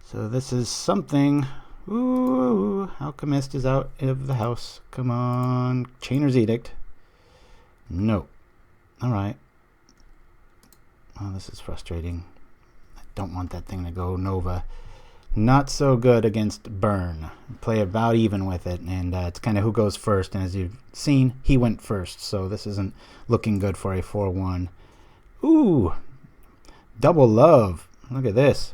So this is something. Ooh, Alchemist is out of the house. Come on. Chainer's Edict. No. Alright. Oh, this is frustrating. I don't want that thing to go Nova. Not so good against burn. Play about even with it, and it's kind of who goes first. And as you've seen, he went first, so this isn't looking good for a 4-1. Ooh, double love. Look at this.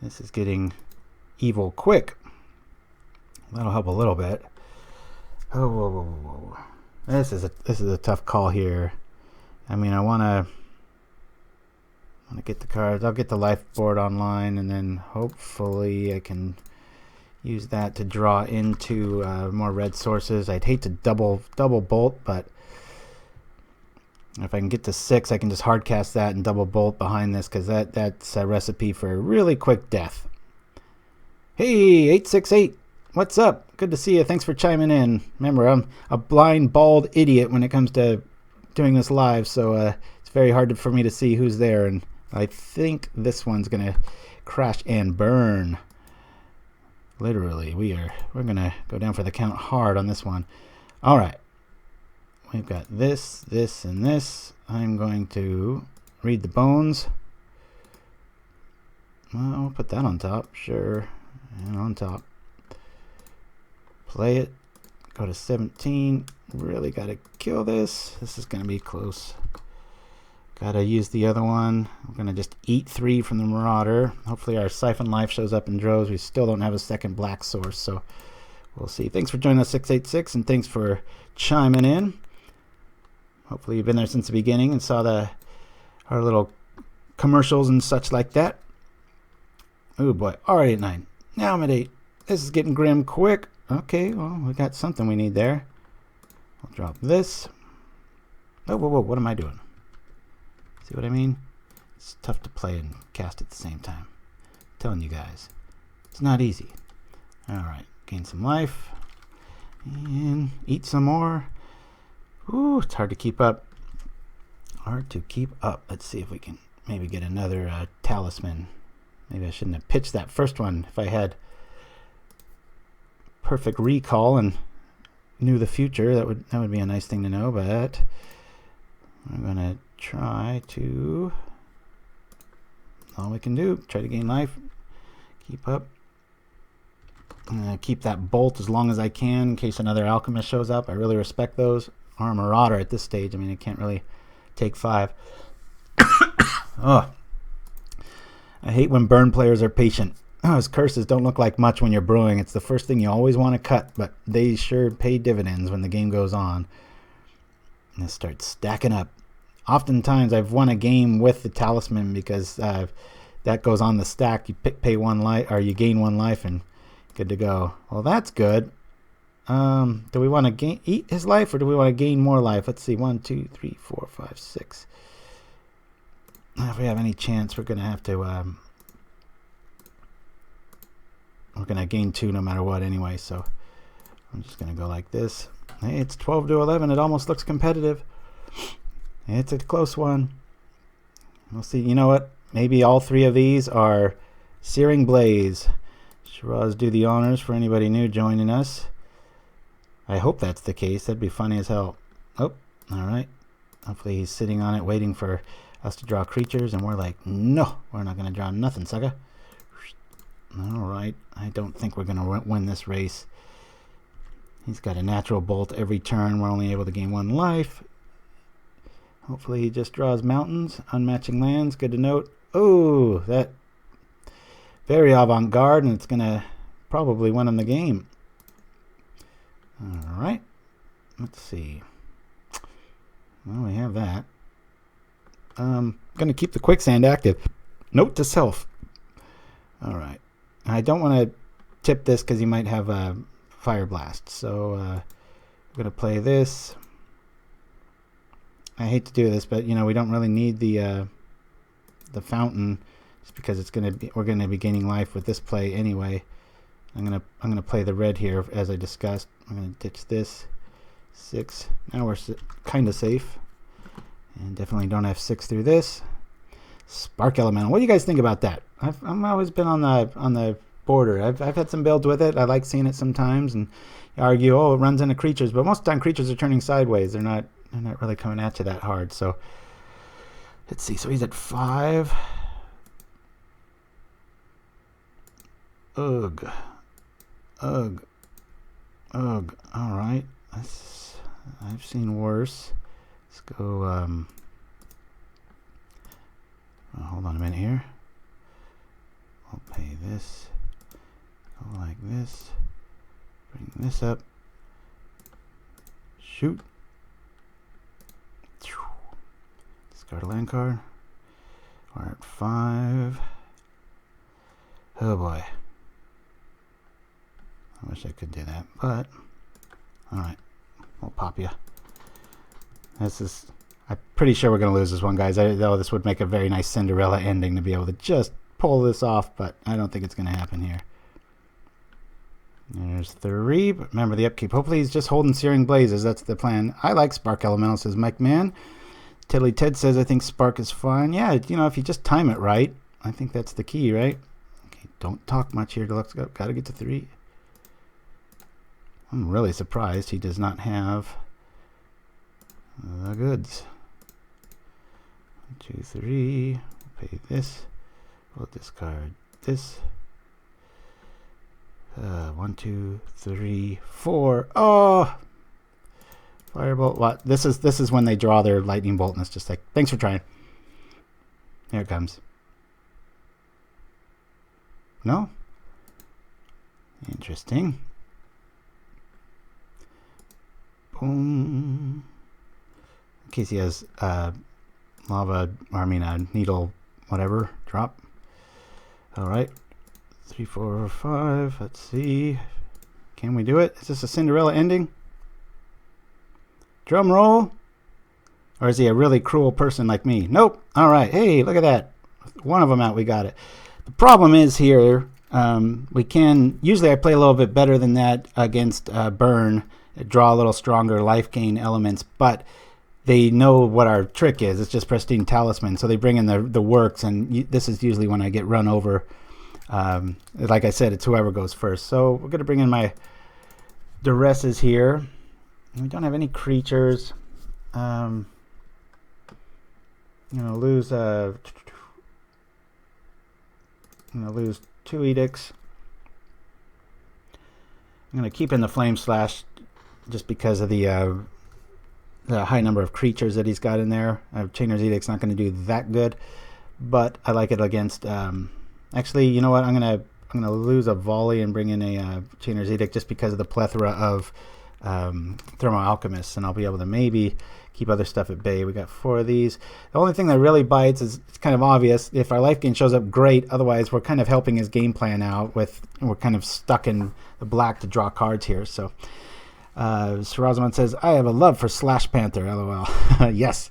This is getting evil quick. That'll help a little bit. Oh, whoa, whoa, whoa. This is a tough call here. I mean, I want to get the cards. I'll get the life board online, and then hopefully I can use that to draw into more red sources. I'd hate to double bolt, but if I can get to 6, I can just hard cast that and double bolt behind this, because that's a recipe for a really quick death. Hey, 868, what's up? Good to see you. Thanks for chiming in. Remember, I'm a blind, bald idiot when it comes to doing this live, so it's very hard for me to see who's there, and I think this one's gonna crash and burn. Literally, we're gonna go down for the count hard on this one. All right, we've got this, this, and this. I'm going to read the bones. Well, I'll put that on top, sure, and on top. Play it. Go to 17. Really gotta kill this. This is gonna be close. Gotta use the other one. We're gonna just eat 3 from the Marauder. Hopefully our Syphon Life shows up in droves. We still don't have a second black source, so we'll see. Thanks for joining us, 686, and thanks for chiming in. Hopefully you've been there since the beginning and saw our little commercials and such like that. Oh boy, already at 9. Now I'm at 8. This is getting grim quick. Okay, well, we got something we need there. I'll drop this. Oh, whoa, what am I doing? See what I mean? It's tough to play and cast at the same time. I'm telling you guys. It's not easy. Alright, gain some life. And eat some more. Ooh, it's hard to keep up. Hard to keep up. Let's see if we can maybe get another talisman. Maybe I shouldn't have pitched that first one. If I had perfect recall and knew the future, that would be a nice thing to know, but I'm gonna try to, all we can do, try to gain life, keep up. I'm gonna keep that bolt as long as I can in case another alchemist shows up. I really respect those. Or a marauder at this stage. I mean, it can't really take 5. Oh, I hate when burn players are patient. Oh, his curses don't look like much when you're brewing. It's the first thing you always want to cut, but they sure pay dividends when the game goes on. And it starts stacking up. Oftentimes, I've won a game with the talisman because that goes on the stack. You pay 1 life, or you gain 1 life, and good to go. Well, that's good. Do we want to eat his life, or do we want to gain more life? Let's see. 1, 2, 3, 4, 5, 6. If we have any chance, we're gonna have to. We're gonna gain 2 no matter what anyway. So I'm just gonna go like this. Hey, it's 12 to 11. It almost looks competitive. It's a close one. We'll see. You know what? Maybe all 3 of these are Searing Blaze. Shiraz, do the honors for anybody new joining us. I hope that's the case. That'd be funny as hell. Oh, alright. Hopefully he's sitting on it waiting for us to draw creatures, and we're like, no, we're not going to draw nothing, sucker. Alright, I don't think we're going to win this race. He's got a natural bolt every turn. We're only able to gain 1 life. Hopefully he just draws mountains, unmatching lands. Good to note. Oh, that very avant-garde, and it's going to probably win him the game. Alright, let's see. Well, we have that. Going to keep the Quicksand active. Note to self. Alright. I don't want to tip this because he might have a Fire Blast. So, I'm going to play this. I hate to do this, but, you know, we don't really need the fountain just because we're going to be gaining life with this play anyway. I'm gonna play the red here as I discussed. I'm gonna ditch this 6. Now we're kind of safe, and definitely don't have 6 through this. Spark Elemental. What do you guys think about that? I've always been on the border. I've had some builds with it. I like seeing it sometimes, and you argue, oh, it runs into creatures, but most of the time creatures are turning sideways. They're not really coming at you that hard. So let's see. So he's at 5. Ugh. Ugh. Ugh. Alright. I've seen worse. Let's go, hold on a minute here. I'll pay this. Go like this. Bring this up. Shoot. Discard a land card. We're at 5. Oh boy. I wish I could do that, but alright, we'll pop you. I'm pretty sure we're going to lose this one, guys. Though this would make a very nice Cinderella ending to be able to just pull this off, but I don't think it's going to happen here. There's 3, but remember the upkeep. Hopefully he's just holding Searing Blazes. That's the plan. I like Spark Elemental, says Mike Man. Tiddly Ted says, I think Spark is fine. Yeah, you know, if you just time it right, I think that's the key, right? Okay, don't talk much here, Deluxe. Got to get to 3. I'm really surprised he does not have the goods. 1, 2, 3. We'll pay this. We'll discard this. 1, 2, 3, 4. Oh! Firebolt. What? This is when they draw their lightning bolt, and it's just like, thanks for trying. Here it comes. No? Interesting. Boom. In case he has needle, whatever, drop. Alright. 3, 4, 5. Let's see. Can we do it? Is this a Cinderella ending? Drum roll. Or is he a really cruel person like me? Nope. All right. Hey, look at that. One of them out. We got it. The problem is here, we can, usually I play a little bit better than that against Burn, draw a little stronger life gain elements, but they know what our trick is. It's just Pristine Talisman, so they bring in the works, and this is usually when I get run over. Like I said, it's whoever goes first. So we're going to bring in my Duresses here. We don't have any creatures. I'm going to lose... I'm going to lose 2 Edicts. I'm going to keep in the Flame Slash just because of the high number of creatures that he's got in there. Chainer's Edict's not going to do that good, but I like it against... actually, you know what? I'm going to lose a Volley and bring in a Chainer's Edict just because of the plethora of Thermal Alchemists, and I'll be able to maybe keep other stuff at bay. We got 4 of these. The only thing that really bites is it's kind of obvious. If our life gain shows up, great. Otherwise, we're kind of helping his game plan out we're kind of stuck in the black to draw cards here. So Sarazaman says, I have a love for Slash Panther, lol. Yes,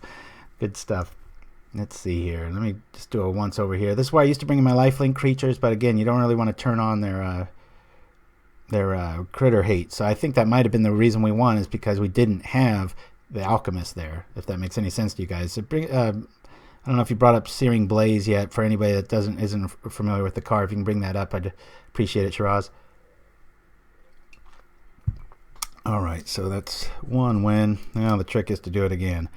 good stuff. Let's see here. Let me just do a once over here. This is where I used to bring in my lifelink creatures, but again, you don't really want to turn on their critter hate. So I think that might have been the reason we won, is because we didn't have the Alchemist there, if that makes any sense to you guys. So I don't know if you brought up Searing Blaze yet. For anybody that isn't familiar with the card, if you can bring that up, I'd appreciate it, Shiraz. All right, so that's 1 win. Now the trick is to do it again.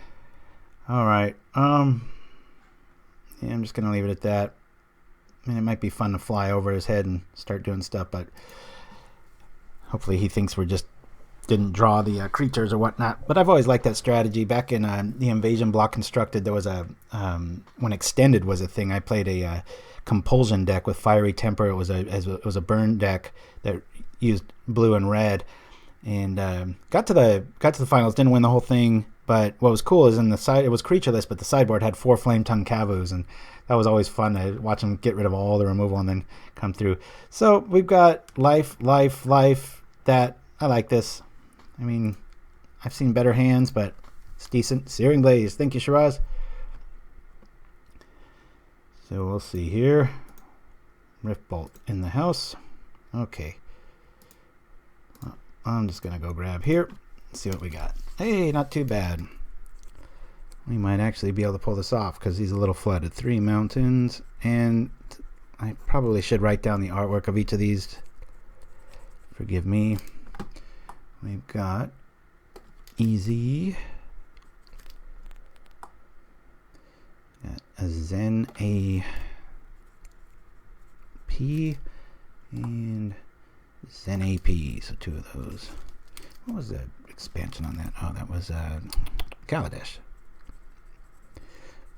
All right. Yeah, I'm just going to leave it at that. I mean, it might be fun to fly over his head and start doing stuff, but hopefully he thinks we're just didn't draw the creatures or whatnot. But I've always liked that strategy. Back in the Invasion block constructed, there was a when Extended was a thing, I played a Compulsion deck with Fiery Temper. It was a burn deck that used blue and red, and got to the finals. Didn't win the whole thing, but what was cool is in the side, it was creatureless, but the sideboard had 4 Flame Tongue Cavus, and that was always fun to watch them get rid of all the removal and then come through. So we've got life. That I like this. I mean, I've seen better hands, but it's decent. Searing Blaze. Thank you, Shiraz. So we'll see here. Riftbolt in the house. Okay. Well, I'm just going to go grab here. See what we got. Hey, not too bad. We might actually be able to pull this off because he's a little flooded. 3 mountains. And I probably should write down the artwork of each of these. Forgive me. We've got Easy. Got a Zen AP and Zen AP. So 2 of those. What was the expansion on that? Oh, that was Kaladesh.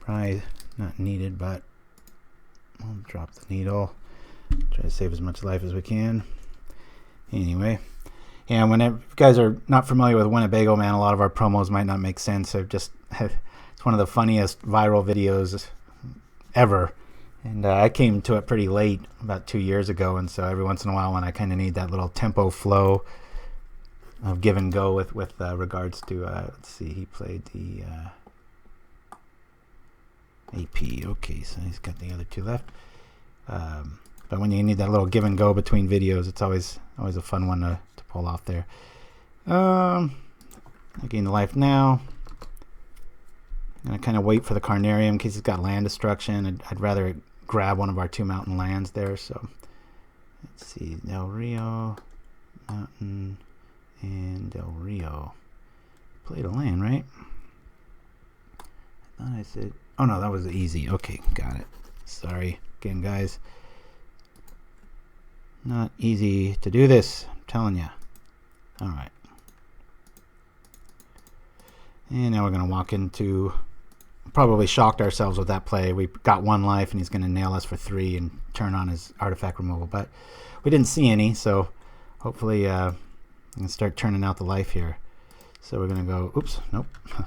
Probably not needed, but we'll drop the needle. Try to save as much life as we can. Anyway. Yeah, whenever you guys are not familiar with Winnebago, man, a lot of our promos might not make sense. It's one of the funniest viral videos ever. And I came to it pretty late, about 2 years ago, and so every once in a while when I kind of need that little tempo flow of give and go with regards to, let's see, he played the AP. Okay, so he's got the other 2 left. But when you need that little give and go between videos, it's always a fun one to pull off there. I gain the life now. I'm going to kind of wait for the Carnarium in case he's got land destruction. I'd rather grab one of our 2 mountain lands there. So let's see, Del Rio, mountain, and Del Rio. Played a land, right? I thought I said, oh no, that was easy. Okay, got it. Sorry again, guys. Not easy to do this, I'm telling you. All right. And now we're going to walk into, probably shocked ourselves with that play. We got 1 life and he's going to nail us for 3 and turn on his artifact removal. But we didn't see any, so hopefully we can start turning out the life here. So we're going to go, oops, nope. Going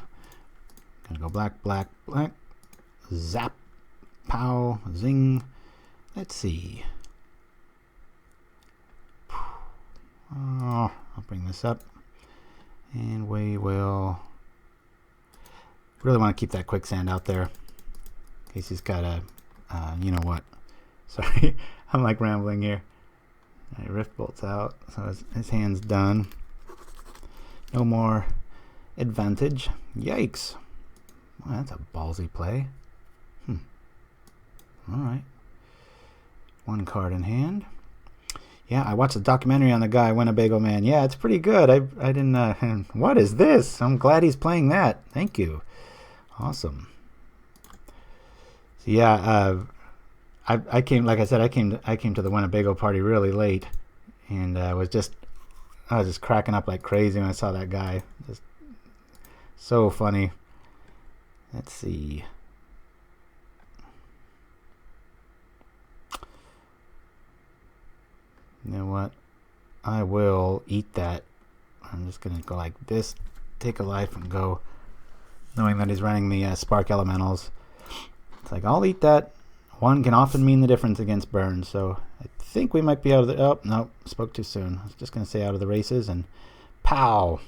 to go black, black, black. Zap, pow, zing. Let's see. Oh, I'll bring this up. And we will really want to keep that Quicksand out there. In case he's got a, you know what. Sorry, I'm like rambling here. Right, Rift Bolt's out, so his hand's done. No more advantage. Yikes. Well, that's a ballsy play. Alright. One card in hand. Yeah, I watched a documentary on the guy, Winnebago Man. Yeah, it's pretty good. I didn't, what is this? I'm glad he's playing that. Thank you. Awesome. So yeah, I came, like I said, I came to the Winnebago party really late, and I was just cracking up like crazy when I saw that guy. Just so funny. Let's see. You know what? I will eat that. I'm just gonna go like this, take a life, and go, knowing that he's running the Spark Elementals. It's like, I'll eat that. One can often mean the difference against burn, so I think we might be out of the... Oh, no, spoke too soon. I was just going to say out of the races, and pow!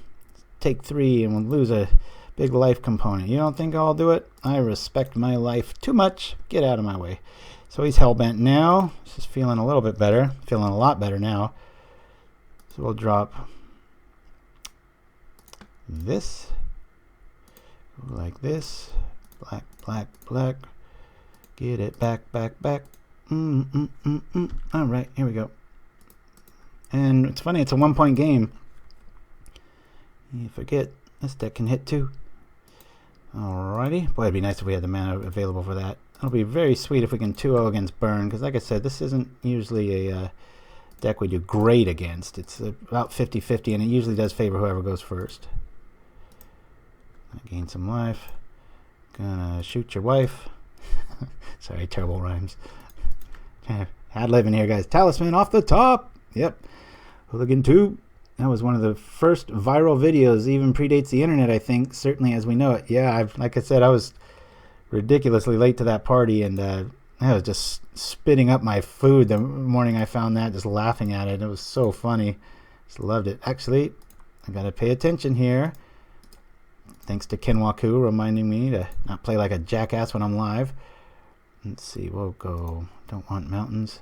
Take 3, and we'll lose a big life component. You don't think I'll do it? I respect my life too much. Get out of my way. So he's hellbent now. He's just feeling a little bit better. Feeling a lot better now. So we'll drop this. Like this. Black, black, black. Get it back, back, back. Alright, here we go. And it's funny, it's a 1-point game. You forget, this deck can hit too. Alrighty. Boy, it'd be nice if we had the mana available for that. It'll be very sweet if we can 2-0 against burn, because like I said, this isn't usually a deck we do great against. It's about 50-50, and it usually does favor whoever goes first. Gain some life. Gonna shoot your wife. Sorry, terrible rhymes. Ad-lib in here, guys. Talisman off the top. Yep. Hooligan 2. That was one of the first viral videos. Even predates the internet, I think. Certainly as we know it. Yeah, like I said, I was ridiculously late to that party, and I was just spitting up my food the morning I found that, just laughing at it. It was so funny. Just loved it. Actually, I gotta pay attention here. Thanks to Kenwaku reminding me to not play like a jackass when I'm live. Let's see, we'll go, don't want mountains.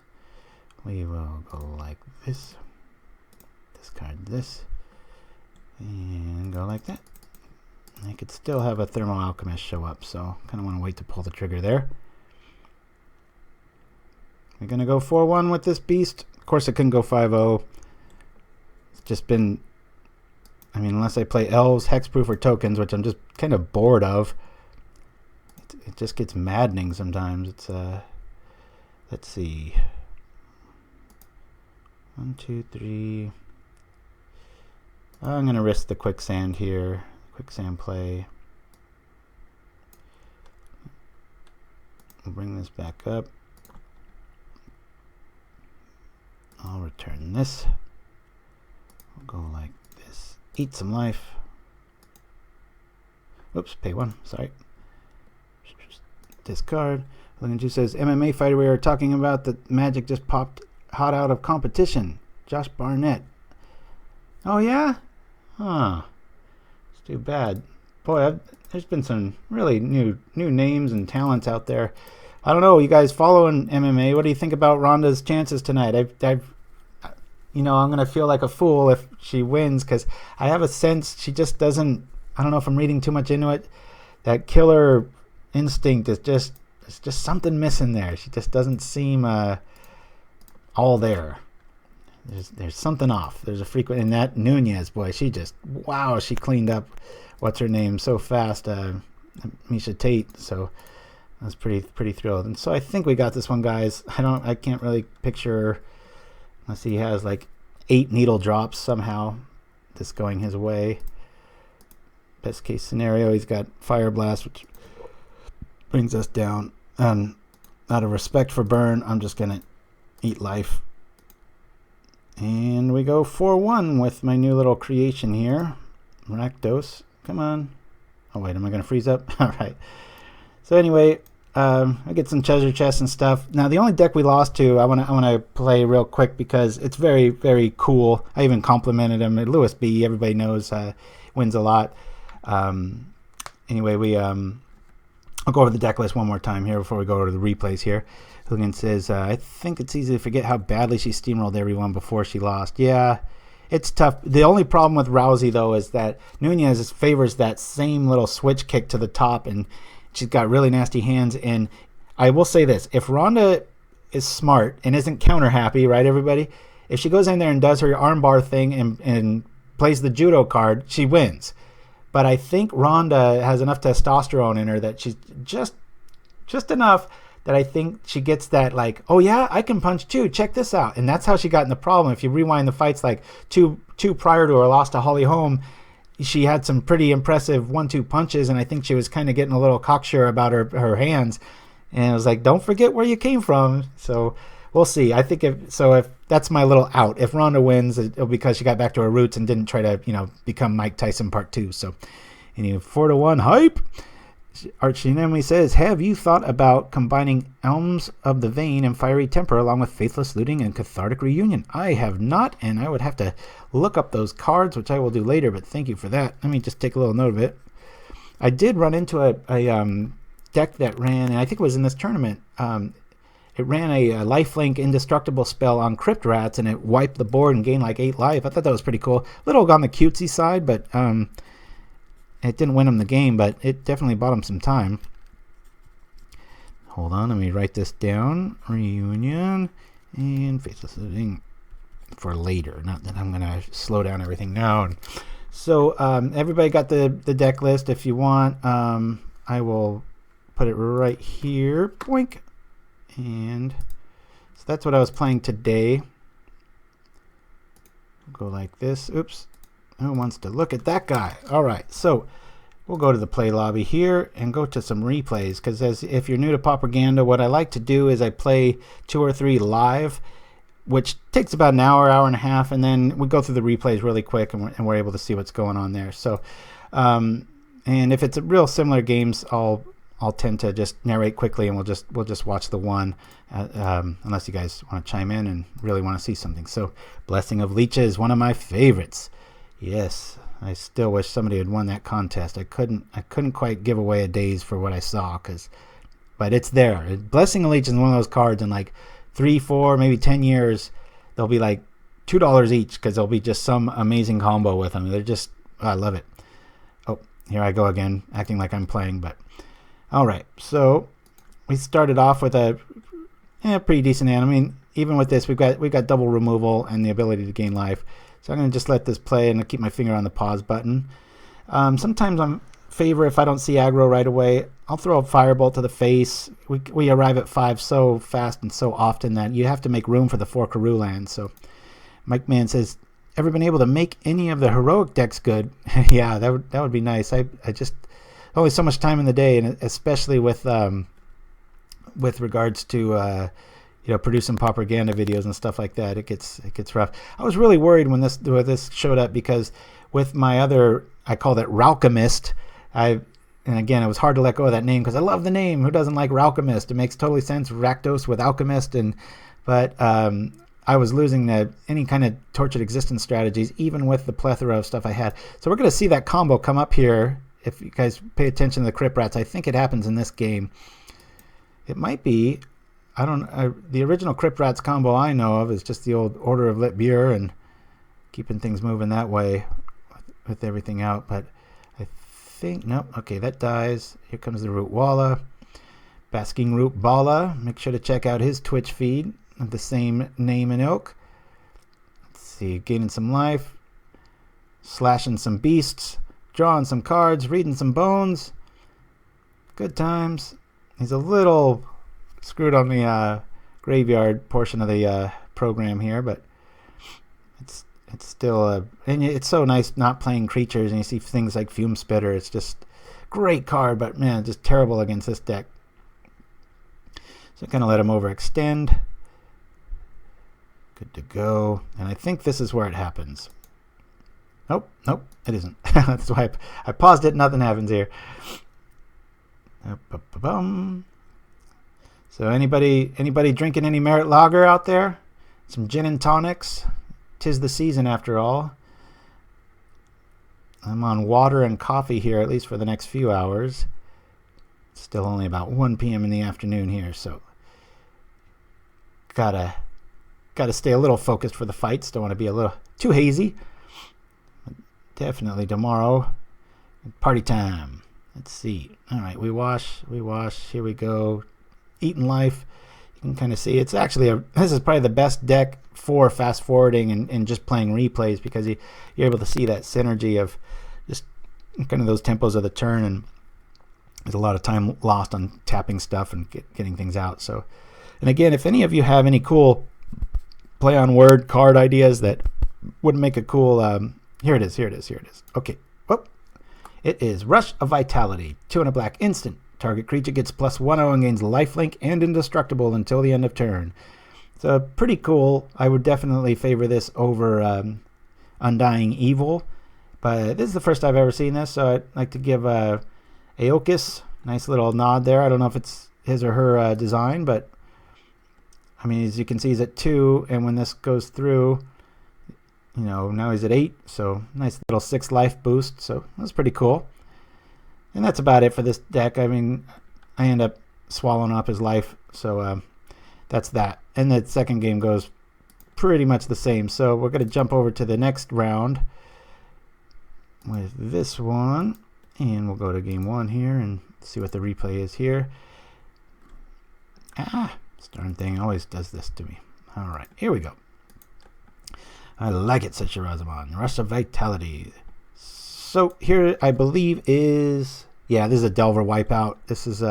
We will go like this. Discard this. And go like that. I could still have a Thermal Alchemist show up, so kind of want to wait to pull the trigger there. We're going to go 4-1 with this beast. Of course, it couldn't go 5-0. It's just been... I mean, unless I play elves, hexproof, or tokens, which I'm just kind of bored of, it just gets maddening sometimes. It's let's see, 1, 2, 3. I'm gonna risk the Quicksand here. Quicksand play. We'll bring this back up. I'll return this. We'll go like this. Eat some life. Oops, pay 1. Sorry. Discard. Logan2 says, MMA fighter we are talking about that Magic just popped hot out of competition. Josh Barnett. Oh, yeah? Huh. It's too bad. Boy, there's been some really new names and talents out there. I don't know, you guys following MMA, what do you think about Ronda's chances tonight? You know, I'm going to feel like a fool if she wins, because I have a sense she just doesn't, I don't know if I'm reading too much into it, that killer instinct is just, there's just something missing there. She just doesn't seem all there. There's something off. There's a frequent, and that Nunez, boy, she just, wow, she cleaned up, what's her name, so fast, Misha Tate, so I was pretty thrilled. And so I think we got this one, guys. I can't really picture, unless he has like 8 needle drops somehow, this going his way. Best case scenario, he's got Fire Blast, which brings us down. Out of respect for burn, I'm just gonna eat life. And we go 4-1 with my new little creation here. Rakdos, come on. Oh wait, am I gonna freeze up? Alright. So anyway, I get some treasure chests and stuff. Now, the only deck we lost to, I want to play real quick because it's very, very cool. I even complimented him. Lewis B, everybody knows, wins a lot. Anyway, I'll go over the deck list one more time here before we go over to the replays here. Hooligan says, I think it's easy to forget how badly she steamrolled everyone before she lost. Yeah, it's tough. The only problem with Rousey, though, is that Nunez favors that same little switch kick to the top, and she's got really nasty hands. And I will say this, if Ronda is smart and isn't counter happy, right, everybody? If she goes in there and does her armbar thing and plays the judo card, she wins. But I think Ronda has enough testosterone in her that she's just enough that I think she gets that, like, oh yeah, I can punch too, check this out. And that's how she got in the problem. If you rewind the fights, like two prior to her loss to Holly Holm, she had some pretty impressive 1-2 punches, and I think she was kind of getting a little cocksure about her hands. And it was like, don't forget where you came from. So we'll see. I think if that's my little out. If Ronda wins, it'll be because she got back to her roots and didn't try to, become Mike Tyson Part 2. So anyway, 4-1 hype. Archie Nemley says, have you thought about combining Elms of the Vein and Fiery Temper along with Faithless Looting and Cathartic Reunion? I have not, and I would have to look up those cards, which I will do later, but thank you for that. Let me just take a little note of it. I did run into a deck that ran, and I think it was in this tournament, it ran a lifelink indestructible spell on Crypt Rats, and it wiped the board and gained like 8 life. I thought that was pretty cool. A little on the cutesy side, but it didn't win him the game, but it definitely bought him some time. Hold on, let me write this down. Reunion and Faithless Looting for later. Not that I'm going to slow down everything now. So everybody got the deck list. If you want, I will put it right here. Boink. And so that's what I was playing today. Go like this. Oops. Who wants to look at that guy? All right. So we'll go to the play lobby here and go to some replays, because if you're new to Pauperganda, what I like to do is I play 2 or 3 live, which takes about an hour, hour and a half, and then we go through the replays really quick, and we're able to see what's going on there. So, and if it's a real similar games, I'll tend to just narrate quickly, and we'll just watch the one, unless you guys want to chime in and really want to see something. So, Blessing of Leeches, one of my favorites. Yes, I still wish somebody had won that contest. I couldn't quite give away a daze for what I saw, but it's there. Blessing of Leeches is one of those cards in like 3, 4, maybe 10 years, they'll be like $2 each, because there'll be just some amazing combo with them. I love it. Oh, here I go again, acting like I'm playing, but all right. So we started off with a pretty decent hand. I mean, even with this, we've got double removal and the ability to gain life. So I'm going to just let this play and keep my finger on the pause button. Sometimes I'm favor if I don't see aggro right away. I'll throw a Firebolt to the face. We arrive at 5 so fast and so often that you have to make room for the 4 Karoo lands. So Mike Mann says, ever been able to make any of the heroic decks good? Yeah, that would be nice. I just only so much time in the day, and especially with regards to producing Pauperganda videos and stuff like that, it gets rough. I was really worried when this showed up, because with my other, I called it Ralchemist. And again, it was hard to let go of that name because I love the name. Who doesn't like Ralchemist? It makes totally sense. Rakdos with Alchemist, but I was losing any kind of tortured existence strategies, even with the plethora of stuff I had. So we're going to see that combo come up here. If you guys pay attention to the Crypt Rats, I think it happens in this game. It might be. The original Crypt Rats combo I know of is just the old Order of Lit Beer and keeping things moving that way with everything out. But I think, nope, okay, that dies. Here comes the Root Walla. Basking Root Bala. Make sure to check out his Twitch feed of the same name and ilk. Let's see, gaining some life, slashing some beasts, drawing some cards, reading some bones. Good times. He's a little screwed on the graveyard portion of the program here, but it's still and it's so nice not playing creatures, and you see things like Fume Spitter. It's just great card, but man, just terrible against this deck. So kind of let him overextend. Good to go, and I think this is where it happens. Nope, it isn't. That's why I paused it. Nothing happens here. So anybody drinking any Merit Lager out there? Some gin and tonics. 'Tis the season after all. I'm on water and coffee here, at least for the next few hours. It's still only about 1 p.m. in the afternoon here, so gotta stay a little focused for the fights. Don't want to be a little too hazy. Definitely tomorrow, party time. Let's see. All right, we wash. Here we go. Eating Life. You can kind of see it's actually this is probably the best deck for fast forwarding and just playing replays, because you're able to see that synergy of just kind of those tempos of the turn, and there's a lot of time lost on tapping stuff and getting things out. So, and again, if any of you have any cool play on word card ideas that would make a cool here it is. Okay. Whoop. It is Rush of Vitality. 2 and a black instant. Target creature gets +1/0 and gains lifelink and indestructible until the end of turn. So pretty cool. I would definitely favor this over Undying Evil. But this is the first I've ever seen this, so I'd like to give Aokis nice little nod there. I don't know if it's his or her design, but I mean, as you can see, he's at 2, and when this goes through, you know, now he's at 8, so nice little 6 life boost. So that's pretty cool. And that's about it for this deck. I mean, I end up swallowing up his life, so that's that. And the second game goes pretty much the same. So we're going to jump over to the next round with this one, and we'll go to game 1 here and see what the replay is here. This darn thing always does this to me. All right, here we go. I like it, said Shirazaman. Rush of Vitality. So here, I believe is, yeah, this is a Delver wipeout. This is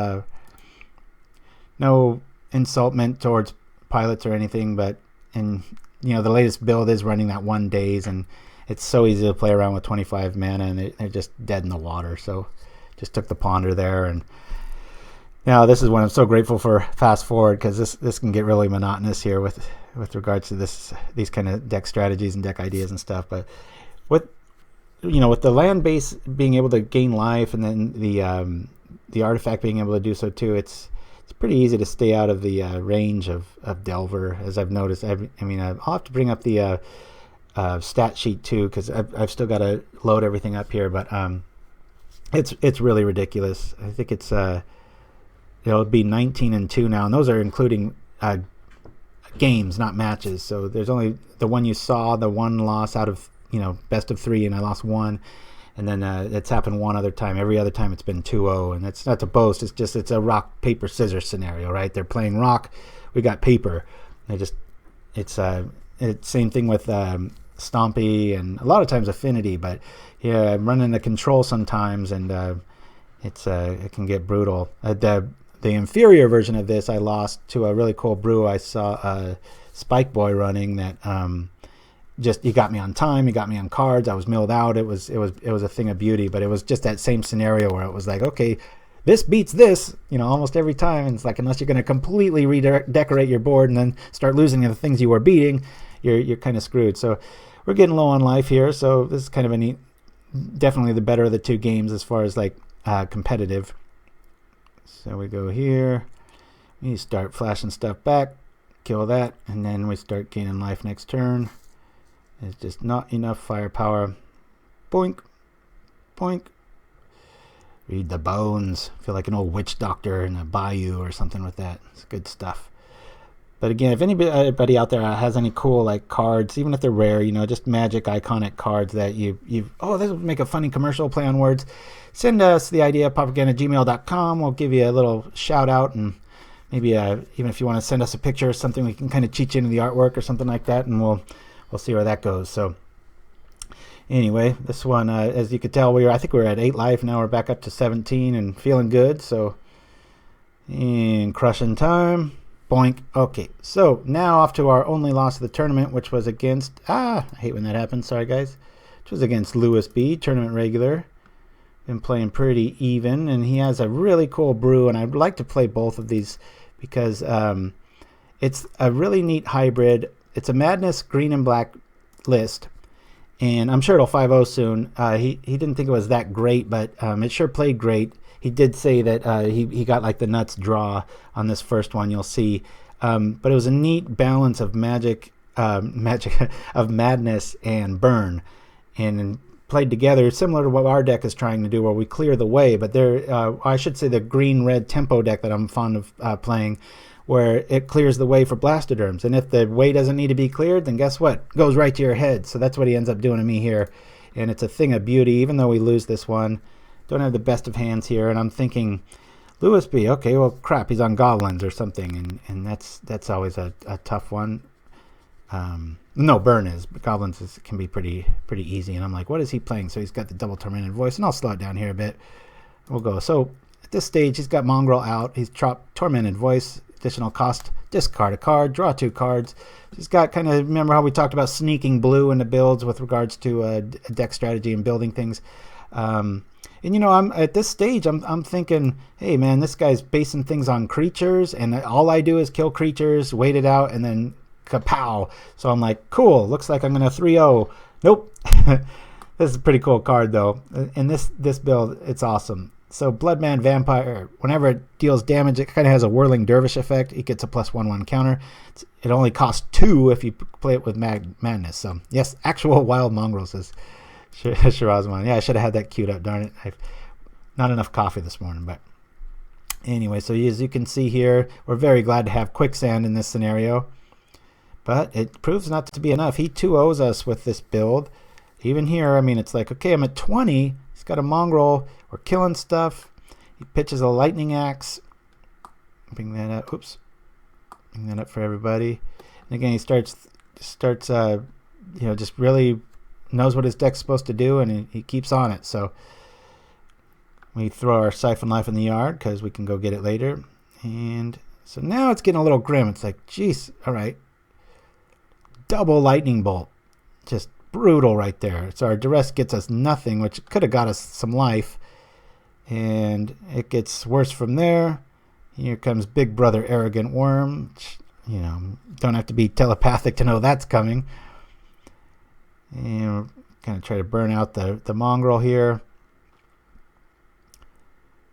no insult meant towards pilots or anything, but, and you know, the latest build is running that 1 days, and it's so easy to play around with 25 mana, and they're just dead in the water. So just took the ponder there, and now this is when I'm so grateful for fast forward, because this can get really monotonous here with regards to these kind of deck strategies and deck ideas and stuff. But with the land base being able to gain life, and then the artifact being able to do so too, it's pretty easy to stay out of the range of Delver, as I've noticed. I mean, I'll have to bring up the stat sheet too, because I've still got to load everything up here. But it's really ridiculous. I think it's it'll be 19-2 now, and those are including games, not matches. So there's only the one you saw, the one loss out of best of 3, and I lost 1, and then it's happened one other time. Every other time it's been 2-0, and that's not to boast. It's just it's a rock paper scissors scenario, right? They're playing rock, we got paper. It's same thing with Stompy and a lot of times Affinity, but yeah, I'm running the control sometimes, and it can get brutal. The inferior version of this, I lost to a really cool brew. I saw Spike Boy running that. Just he got me on time, he got me on cards. I was milled out. It was a thing of beauty, but it was just that same scenario where it was like, okay, this beats this, almost every time. And it's like, unless you're going to completely redecorate your board and then start losing the things you were beating, you're kind of screwed. So we're getting low on life here. So this is kind of definitely the better of the 2 games as far as like competitive. So we go here, we start flashing stuff back, kill that, and then we start gaining life next turn. It's just not enough firepower. Boink, boink. Read the bones. Feel like an old witch doctor in a bayou or something with that. It's good stuff. But again, if anybody out there has any cool like cards, even if they're rare, just magic iconic cards that this would make a funny commercial, play on words, send us the idea, pauperganda@gmail.com. We'll give you a little shout out, and maybe even if you want to send us a picture or something, we can kind of cheat you into the artwork or something like that, and we'll see where that goes. So anyway, this one, as you could tell, I think we were at 8 life. Now we're back up to 17 and feeling good. So in crushing time, boink. Okay, so now off to our only loss of the tournament, which was against I hate when that happens. Sorry guys. Which was against Lewis B, tournament regular. Been playing pretty even, and he has a really cool brew, and I'd like to play both of these because it's a really neat hybrid. It's a Madness green and black list, and I'm sure it'll 5-0 soon. He didn't think it was that great, but it sure played great. he did say that he got like the nuts draw on this first one. You'll see, but it was a neat balance of magic of madness and burn, and played together similar to what our deck is trying to do, where we clear the way. But I should say the green-red tempo deck that I'm fond of playing, where it clears the way for Blastoderms. And if the way doesn't need to be cleared, then guess what? It goes right to your head. So that's what he ends up doing to me here. And it's a thing of beauty, even though we lose this one. Don't have the best of hands here. And I'm thinking, Lewis B, okay, well, crap, he's on Goblins or something. And that's always a tough one. No, Burn is. But Goblins can be pretty easy. And I'm like, what is he playing? So he's got the double Tormented Voice. And I'll slow it down here a bit. We'll go. So at this stage, he's got Mongrel out. He's dropped Tormented Voice. Additional cost, discard a card, draw 2 cards. He's got kind of, remember how we talked about sneaking blue into builds with regards to a deck strategy and building things. And I'm at this stage, I'm thinking, hey man, this guy's basing things on creatures, and all I do is kill creatures, wait it out, and then kapow. So I'm like, cool, looks like I'm gonna 3-0. Nope. This is a pretty cool card though. In this build, it's awesome. So Bloodman Vampire, whenever it deals damage, it kind of has a Whirling Dervish effect. It gets a +1/1 counter. It only costs 2 if you play it with Madness. So yes, actual wild mongrels, says Shirazman. Yeah, I should have had that queued up. Darn it, I've not enough coffee this morning. But anyway, so as you can see here, we're very glad to have Quicksand in this scenario. But it proves not to be enough. He 2-0s us with this build. Even here, I mean, it's like, okay, I'm at 20. He's got a mongrel. We're killing stuff. He pitches a lightning axe. Bring that up. Oops. Bring that up for everybody. And again, he starts just really knows what his deck's supposed to do, and he keeps on it. So we throw our Syphon Life in the yard because we can go get it later. And so now it's getting a little grim. It's like, geez, all right. Double lightning bolt. Just brutal right there. So our Duress gets us nothing, which could have got us some life. And it gets worse from there. Here comes Big Brother Arrogant Worm. Don't have to be telepathic to know that's coming. And we're going to try to burn out the mongrel here.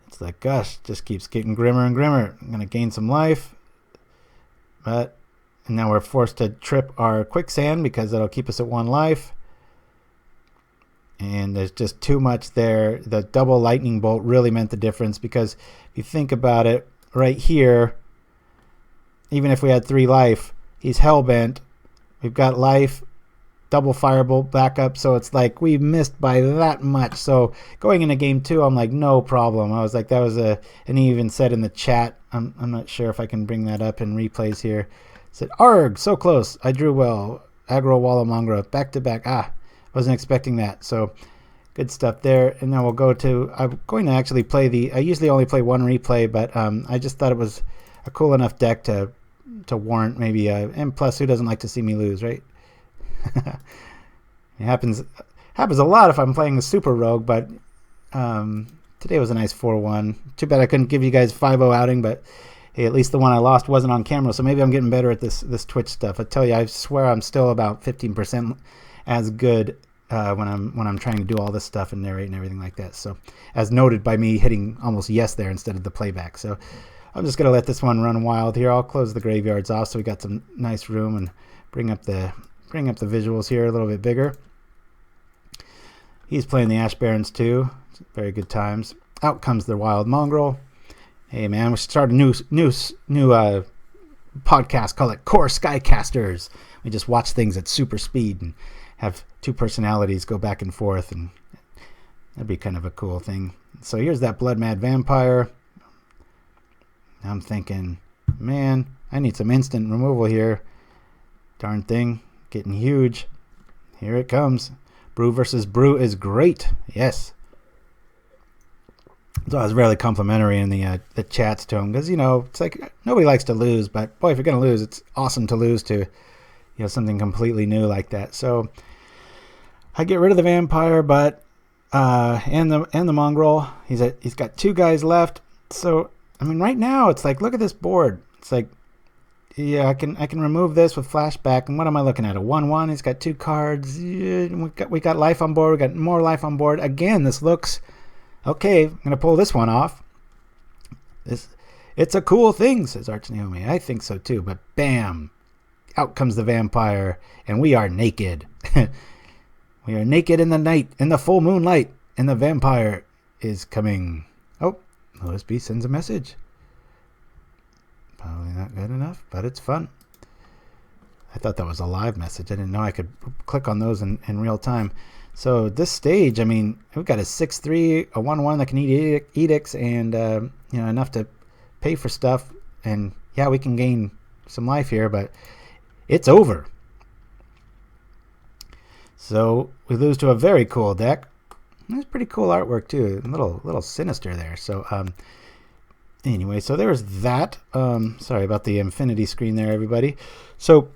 It's like, gosh, just keeps getting grimmer and grimmer. I'm going to gain some life. And now we're forced to trip our Quicksand because that'll keep us at 1 life. And there's just too much there. The double lightning bolt really meant the difference, because if you think about it, right here, even if we had 3 life, he's hellbent. We've got life, double firebolt backup, so it's like we missed by that much. So going into game 2, I'm like, no problem. I was like, that was and he even said in the chat, I'm not sure if I can bring that up in replays here. Said, arg, so close. I drew well. Aggro Walla Mongra, back to back. Wasn't expecting that. So good stuff there. And now we'll go to, I'm going to actually play I usually only play 1 replay, but I just thought it was a cool enough deck to warrant maybe and plus, who doesn't like to see me lose, right? It happens a lot if I'm playing a super rogue, but today was a nice 4-1. Too bad I couldn't give you guys 5-0 outing, but hey, at least the one I lost wasn't on camera, so maybe I'm getting better at this Twitch stuff. I tell you, I swear I'm still about 15% as good when I'm trying to do all this stuff and narrate and everything like that. So, as noted by me hitting almost yes there instead of the playback. So, I'm just gonna let this one run wild here. I'll close the graveyards off so we got some nice room and bring up the visuals here a little bit bigger. He's playing the Ash Barrens too. Very good times. Out comes the Wild Mongrel. Hey man, we should start a new podcast. Call it Core Skycasters. We just watch things at super speed and have 2 personalities go back and forth, and that'd be kind of a cool thing. So here's that Blood Mad Vampire. I'm thinking, man, I need some instant removal here. Darn thing, getting huge. Here it comes. Brew versus Brew is great. Yes. So I was really complimentary in the chats to him, because it's like nobody likes to lose, but boy, if you're gonna lose, it's awesome to lose to something completely new like that. So I get rid of the vampire, but and the mongrel. He's got 2 guys left. So I mean, right now it's like, look at this board. It's like, yeah, I can remove this with flashback. And what am I looking at? A 1/1. He's got 2 cards. Yeah, we got life on board. We got more life on board. Again, this looks Okay, I'm going to pull this one off. It's a cool thing, says Arch Naomi. I think so too, but bam, out comes the vampire, and we are naked. We are naked in the night, in the full moonlight, and the vampire is coming. Oh, OSB sends a message. Probably not good enough, but it's fun. I thought that was a live message. I didn't know I could click on those in real time. So this stage, I mean, we've got a 6/3, a 1/1 that can eat edicts, and enough to pay for stuff. And yeah, we can gain some life here, but it's over. So we lose to a very cool deck. That's pretty cool artwork too. A little sinister there. So anyway, so there's that. Sorry about the infinity screen there, everybody. So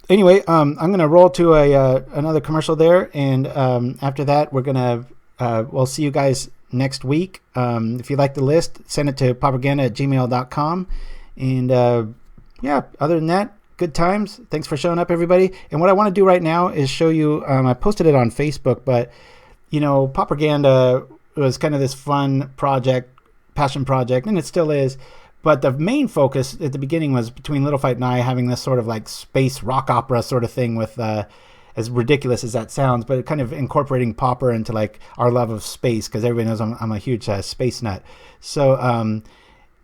anyway, I'm gonna roll to another commercial there, and after that, we're gonna we'll see you guys next week. If you like the list, send it to pauperganda@gmail.com. And yeah, other than that, good times. Thanks for showing up, everybody. And what I want to do right now is show you. I posted it on Facebook, but Pauperganda was kind of this fun project, passion project, and it still is. But the main focus at the beginning was between Little Fight and I having this sort of like space rock opera sort of thing with, as ridiculous as that sounds, but kind of incorporating Pauper into like our love of space, because everybody knows I'm a huge space nut. So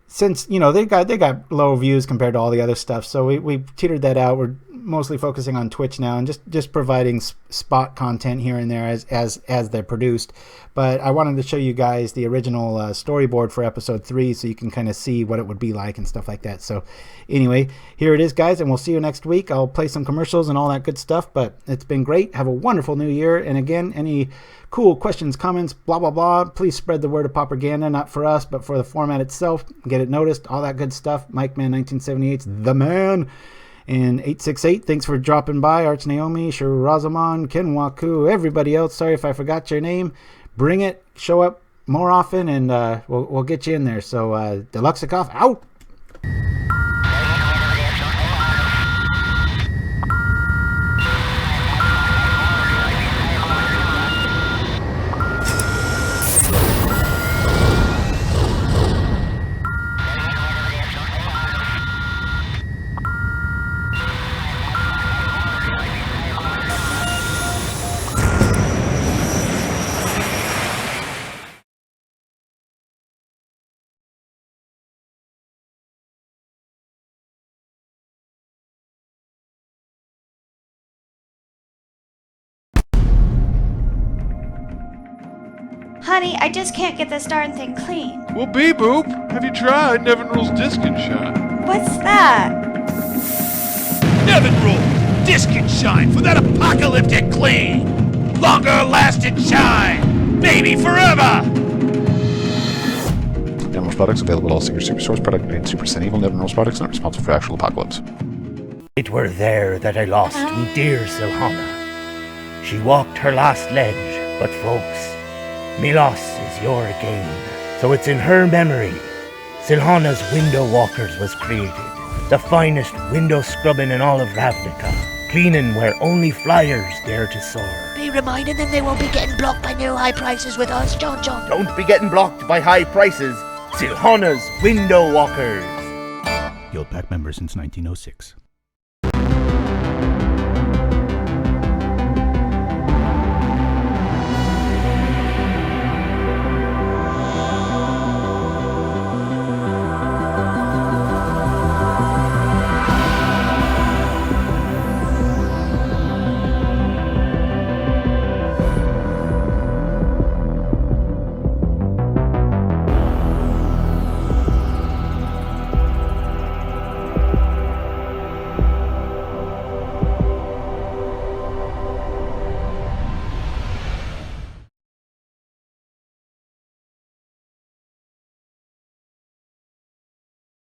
since they got low views compared to all the other stuff, so we teetered that out. We're mostly focusing on Twitch now and just providing spot content here and there as they're produced. But I wanted to show you guys the original storyboard for episode 3, so you can kind of see what it would be like and stuff like that. So anyway, here it is, guys, and we'll see you next week. I'll play some commercials and all that good stuff, but it's been great. Have a wonderful new year. And again, any cool questions, comments, blah, blah, blah, please spread the word of Pauperganda, not for us, but for the format itself. Get it noticed, all that good stuff. Mike Man 1978's the man. And 868, thanks for dropping by. Arch Naomi, Shirazaman, Ken Waku, everybody else. Sorry if I forgot your name. Bring it, show up more often, and we'll get you in there. So Deluxecoff out. Honey, I just can't get this darn thing clean. Well, Boop, have you tried Nevinrul's Disc and Shine? What's that? Nevinrul, Disc and Shine for that apocalyptic clean! Longer lasting shine! Maybe forever! Nevinrul's products available at all Singer Super Source product made Super Sin Evil. Nevinrul's products not responsible for actual apocalypse. It were there that I lost me dear Silhana. She walked her last ledge, but folks, me loss is your gain. So it's in her memory Silhana's Window Walkers was created. The finest window scrubbing in all of Ravnica. Cleaning where only flyers dare to soar. Be reminding them they won't be getting blocked by new high prices with us, John. Don't be getting blocked by high prices. Silhana's Window Walkers. Guild Pack member since 1906.